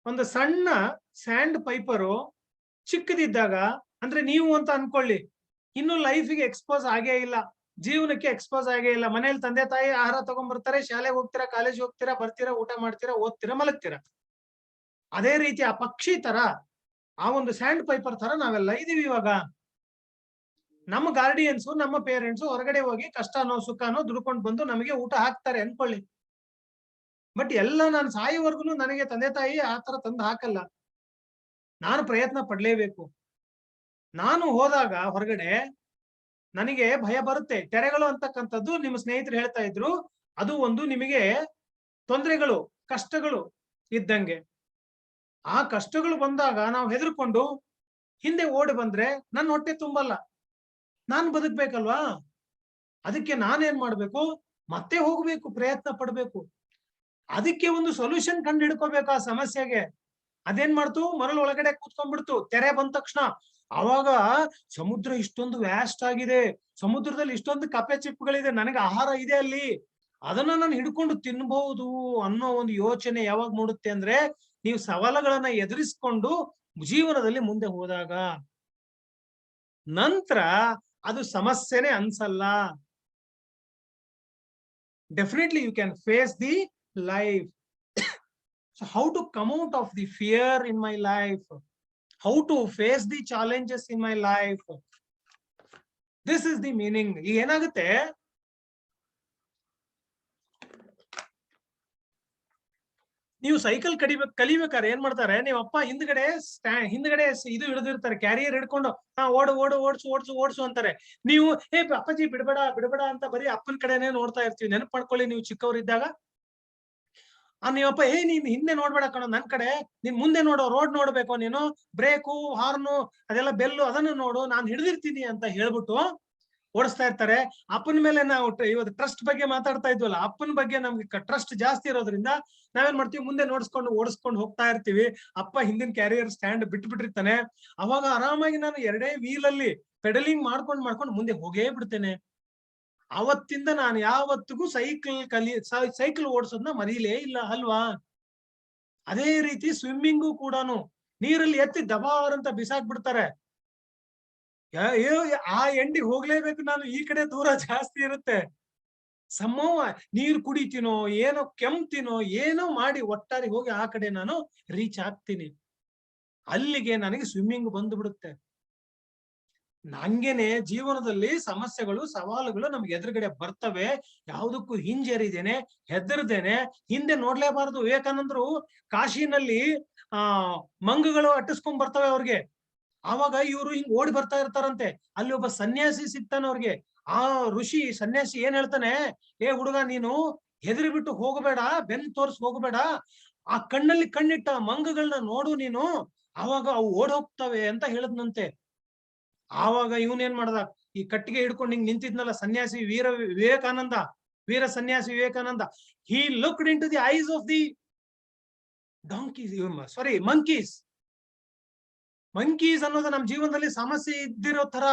ಒಂದು ಸಣ್ಣ ಸ್ಯಾಂಡ್ ಪೈಪರು ಚಿಕ್ಕದಿದ್ದಾಗ, ಅಂದ್ರೆ ನೀವು ಅಂತ ಅನ್ಕೊಳ್ಳಿ, ಇನ್ನು ಲೈಫಿಗೆ ಎಕ್ಸ್ಪೋಸ್ ಆಗೇ ಇಲ್ಲ, ಜೀವನಕ್ಕೆ ಎಕ್ಸ್ಪೋಸ್ ಆಗೇ ಇಲ್ಲ. ಮನೇಲಿ ತಂದೆ ತಾಯಿ ಆಹಾರ ತಗೊಂಡ್ಬರ್ತಾರೆ, ಶಾಲೆಗೆ ಹೋಗ್ತೀರಾ, ಕಾಲೇಜ್ ಹೋಗ್ತೀರಾ, ಬರ್ತೀರಾ, ಊಟ ಮಾಡ್ತೀರಾ, ಓದ್ತೀರಾ, ಮಲಗ್ತೀರಾ. ಅದೇ ರೀತಿ ಆ ಪಕ್ಷಿ ತರ, ಆ ಒಂದು ಸ್ಯಾಂಡ್ ಪೈಪರ್ ತರ ನಾವೆಲ್ಲ ಇದೀವಿ ಇವಾಗ. ನಮ್ಮ ಗಾರ್ಡಿಯನ್ಸು, ನಮ್ಮ ಪೇರೆಂಟ್ಸು ಹೊರಗಡೆ ಹೋಗಿ ಕಷ್ಟನೋ ಸುಖನೋ ದುಡ್ಕೊಂಡು ಬಂದು ನಮಗೆ ಊಟ ಹಾಕ್ತಾರೆ ಅನ್ಕೊಳ್ಳಿ. ಬಟ್ ಎಲ್ಲ ನಾನು ಸಾಯೋವರೆಗೂ ನನಗೆ ತಂದೆ ತಾಯಿ ಆ ತರ ತಂದು ಹಾಕಲ್ಲ. ನಾನು ಪ್ರಯತ್ನ ಪಡ್ಲೇಬೇಕು. ನಾನು ಹೋದಾಗ ಹೊರಗಡೆ ನನಗೆ ಭಯ ಬರುತ್ತೆ. ತೆರೆಗಳು ಅಂತಕ್ಕಂಥದ್ದು ನಿಮ್ಮ ಸ್ನೇಹಿತರು ಹೇಳ್ತಾ ಇದ್ರು, ಅದು ಒಂದು ನಿಮಗೆ ತೊಂದರೆಗಳು, ಕಷ್ಟಗಳು ಇದ್ದಂಗೆ. ಆ ಕಷ್ಟಗಳು ಬಂದಾಗ ನಾವು ಹೆದರ್ಕೊಂಡು ಹಿಂದೆ ಓಡಿ ಬಂದ್ರೆ ನನ್ನ ಹೊಟ್ಟೆ ತುಂಬಲ್ಲ, ನಾನು ಬದುಕ್ಬೇಕಲ್ವಾ. ಅದಕ್ಕೆ ನಾನೇನ್ ಮಾಡ್ಬೇಕು, ಮತ್ತೆ ಹೋಗ್ಬೇಕು, ಪ್ರಯತ್ನ ಪಡ್ಬೇಕು. ಅದಕ್ಕೆ ಒಂದು ಸೊಲ್ಯೂಷನ್ ಕಂಡು ಹಿಡ್ಕೋಬೇಕು ಆ ಸಮಸ್ಯೆಗೆ. ಅದೇನ್ ಮಾಡ್ತು, ಮರಳು ಒಳಗಡೆ ಕೂತ್ಕೊಂಡ್ಬಿಡ್ತು. ತೆರೆ ಬಂದ ತಕ್ಷಣ ಅವಾಗ ಸಮುದ್ರ ಇಷ್ಟೊಂದು ವ್ಯಾಸ್ಟ್ ಆಗಿದೆ, ಸಮುದ್ರದಲ್ಲಿ ಇಷ್ಟೊಂದು ಕಪ್ಪೆ ಚಿಪ್ಪುಗಳಿದೆ, ನನಗೆ ಆಹಾರ ಇದೆ ಅಲ್ಲಿ, ಅದನ್ನ ನಾನು ಹಿಡ್ಕೊಂಡು ತಿನ್ಬಹುದು ಅನ್ನೋ ಒಂದು ಯೋಚನೆ ಯಾವಾಗ ಮೂಡುತ್ತೆ ಅಂದ್ರೆ, ನೀವು ಸವಾಲುಗಳನ್ನ ಎದುರಿಸ್ಕೊಂಡು ಜೀವನದಲ್ಲಿ ಮುಂದೆ ಹೋದಾಗ. ನಂತರ ಅದು ಸಮಸ್ಯೆನೇ ಅನ್ಸಲ್ಲ. Definitely you can face the life. So how to come out of the fear in my life, how to face the challenges in my life, this is the meaning. ಏನಾಗುತ್ತೆ, ನೀವು ಸೈಕಲ್ ಕಲಿಬೇಕಾದ್ರೆ ಏನ್ ಮಾಡ್ತಾರೆ, ನೀವು ಅಪ್ಪ ಹಿಂದ್ಗಡೆ ಇದು ಹಿಡಿದಿರ್ತಾರೆ, ಕ್ಯಾರಿಯರ್ ಹಿಡ್ಕೊಂಡು ಓಡು ಓಡು ಓಡ್ಸು ಓಡ್ಸು ಓಡ್ಸು ಅಂತಾರೆ. ನೀವು ಅಪ್ಪಾಜಿ ಬಿಡ್ಬೇಡ ಬಿಡ್ಬೇಡ ಅಂತ ಬರೀ ಅಪ್ಪನ ಕಡೆನೆ ನೋಡ್ತಾ ಇರ್ತೀವಿ. ನೆನಪು ಮಾಡ್ಕೊಳ್ಳಿ, ನೀವು ಚಿಕ್ಕವರಿದ್ದಾಗ ನೀವಪ್ಪ ನೀನ್ ಹಿಂದೆ ನೋಡ್ಬೇಡ ಕಣೋ, ನನ್ ಕಡೆ ನೀನ್ ಮುಂದೆ ನೋಡೋ, ರೋಡ್ ನೋಡ್ಬೇಕು ನೀನು, ಬ್ರೇಕು ಹಾರ್ನು ಅದೆಲ್ಲ ಬೆಲ್ಲು ಅದನ್ನು ನೋಡು, ನಾನು ಹಿಡಿದಿರ್ತೀನಿ ಅಂತ ಹೇಳ್ಬಿಟ್ಟು ಓಡಿಸ್ತಾ ಇರ್ತಾರೆ. ಅಪ್ಪನ ಮೇಲೆ ನಾವು ಇವತ್ತು ಟ್ರಸ್ಟ್ ಬಗ್ಗೆ ಮಾತಾಡ್ತಾ ಇದ್ವಲ್ಲ, ಅಪ್ಪನ ಬಗ್ಗೆ ನಮ್ಗೆ ಟ್ರಸ್ಟ್ ಜಾಸ್ತಿ ಇರೋದ್ರಿಂದ ನಾವೇನ್ ಮಾಡ್ತೀವಿ, ಮುಂದೆ ಓಡಿಸ್ಕೊಂಡು ಹೋಗ್ತಾ ಇರ್ತೀವಿ. ಅಪ್ಪ ಹಿಂದಿನ ಕ್ಯಾರಿಯರ್ ಸ್ಟ್ಯಾಂಡ್ ಬಿಟ್ಬಿಟ್ಟಿರ್ತಾನೆ. ಅವಾಗ ಆರಾಮಾಗಿ ನಾನು ಎರಡೇ ವೀಲಲ್ಲಿ ಪೆಡಲಿಂಗ್ ಮಾಡ್ಕೊಂಡು ಮುಂದೆ ಹೋಗೇ ಬಿಡ್ತೇನೆ. ಅವತ್ತಿಂದ ನಾನು ಯಾವತ್ತಿಗೂ ಸೈಕಲ್ ಓಡಿಸೋದನ್ನ ಮರೀಲೇ ಇಲ್ಲ ಅಲ್ವಾ. ಅದೇ ರೀತಿ ಸ್ವಿಮ್ಮಿಂಗು ಕೂಡ ನೀರಲ್ಲಿ ಎತ್ತಿ ದಬಾರ್ ಅಂತ ಬಿಸಾಕ್ಬಿಡ್ತಾರೆ. ಆ ಎಂಡಿಗೆ ಹೋಗ್ಲೇಬೇಕು ನಾನು, ಈ ಕಡೆ ದೂರ ಜಾಸ್ತಿ ಇರುತ್ತೆ. ನೀರು ಕುಡಿತೀನೋ ಏನೋ ಕೆಮ್ತೀನೋ ಏನೋ ಮಾಡಿ ಒಟ್ಟಾರೆ ಹೋಗಿ ಆ ಕಡೆ ನಾನು ರೀಚ್ ಆಗ್ತೀನಿ. ಅಲ್ಲಿಗೆ ನನಗೆ ಸ್ವಿಮ್ಮಿಂಗ್ ಬಂದು ಬಿಡುತ್ತೆ. ನಂಗೇನೆ ಜೀವನದಲ್ಲಿ ಸಮಸ್ಯೆಗಳು, ಸವಾಲುಗಳು ನಮ್ಗೆ ಎದುರುಗಡೆ ಬರ್ತವೆ. ಯಾವುದಕ್ಕೂ ಹಿಂಜರಿದೇನೆ, ಹೆದರ್ದೇನೆ ಹಿಂದೆ ನೋಡ್ಲೇಬಾರದು. ವಿವೇಕಾನಂದರು ಕಾಶಿನಲ್ಲಿ ಮಂಗಗಳು ಅಟ್ಟಿಸ್ಕೊಂಡ್ ಬರ್ತವೆ ಅವ್ರಿಗೆ. ಆವಾಗ ಇವರು ಹಿಂಗ್ ಓಡಿ ಬರ್ತಾ ಇರ್ತಾರಂತೆ. ಅಲ್ಲಿ ಒಬ್ಬ ಸನ್ಯಾಸಿ ಸಿಗ್ತಾನೆ ಅವ್ರಿಗೆ. ಆ ಋಷಿ ಸನ್ಯಾಸಿ ಏನ್ ಹೇಳ್ತಾನೆ, ಹುಡುಗ ನೀನು ಹೆದರಿ ಬಿಟ್ಟು ಹೋಗಬೇಡ, ಬೆನ್ ತೋರ್ಸ್ ಹೋಗಬೇಡ, ಆ ಕಣ್ಣಲ್ಲಿ ಕಣ್ಣಿಟ್ಟ ಮಂಗಗಳನ್ನ ನೋಡು ನೀನು, ಆವಾಗ ಅವು ಓಡ್ ಹೋಗ್ತವೆ ಅಂತ ಹೇಳದ್ನಂತೆ. ಆವಾಗ ಇವನೇನ್ ಮಾಡ್ದ, ಈ ಕಟ್ಟಿಗೆ ಹಿಡ್ಕೊಂಡು ಹಿಂಗ್ ನಿಂತಿದ್ನಲ್ಲ ಸನ್ಯಾಸಿ ವೀರ ಸನ್ಯಾಸಿ Vivekananda, he looked into the eyes of the monkeys ಅನ್ನೋದು ನಮ್ಮ ಜೀವನದಲ್ಲಿ ಸಮಸ್ಯೆ ಇದ್ದಿರೋ ತರ,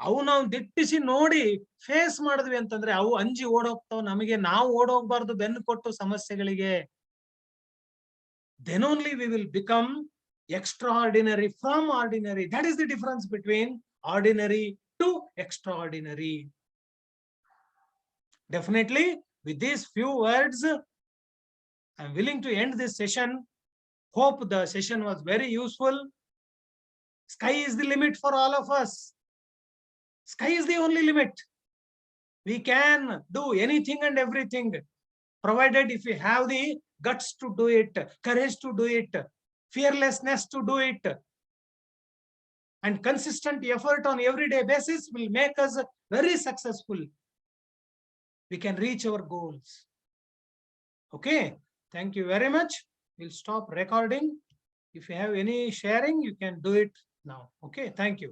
ಅವು ನಾವು ದಿಟ್ಟಿಸಿ ನೋಡಿ ಫೇಸ್ ಮಾಡಿದ್ವಿ ಅಂತಂದ್ರೆ ಅವು ಅಂಜಿ ಓಡೋಗ್ತಾವ. ನಮಗೆ ನಾವು ಓಡೋಗ್ಬಾರ್ದು ಬೆನ್ನು ಕೊಟ್ಟು ಸಮಸ್ಯೆಗಳಿಗೆ. then only we will become extraordinary from ordinary. That is the difference between ordinary to extraordinary. Definitely with these few words I am willing to end this session. Hope the session was very useful. Sky is the limit for all of us. Sky is the only limit. We can do anything and everything, provided if we have the guts to do it, courage to do it, fearlessness to do it, and consistent effort on everyday basis will make us very successful. We can reach our goals. Okay, thank you very much. We'll stop recording. If you have any sharing, you can do it now. Okay, thank you.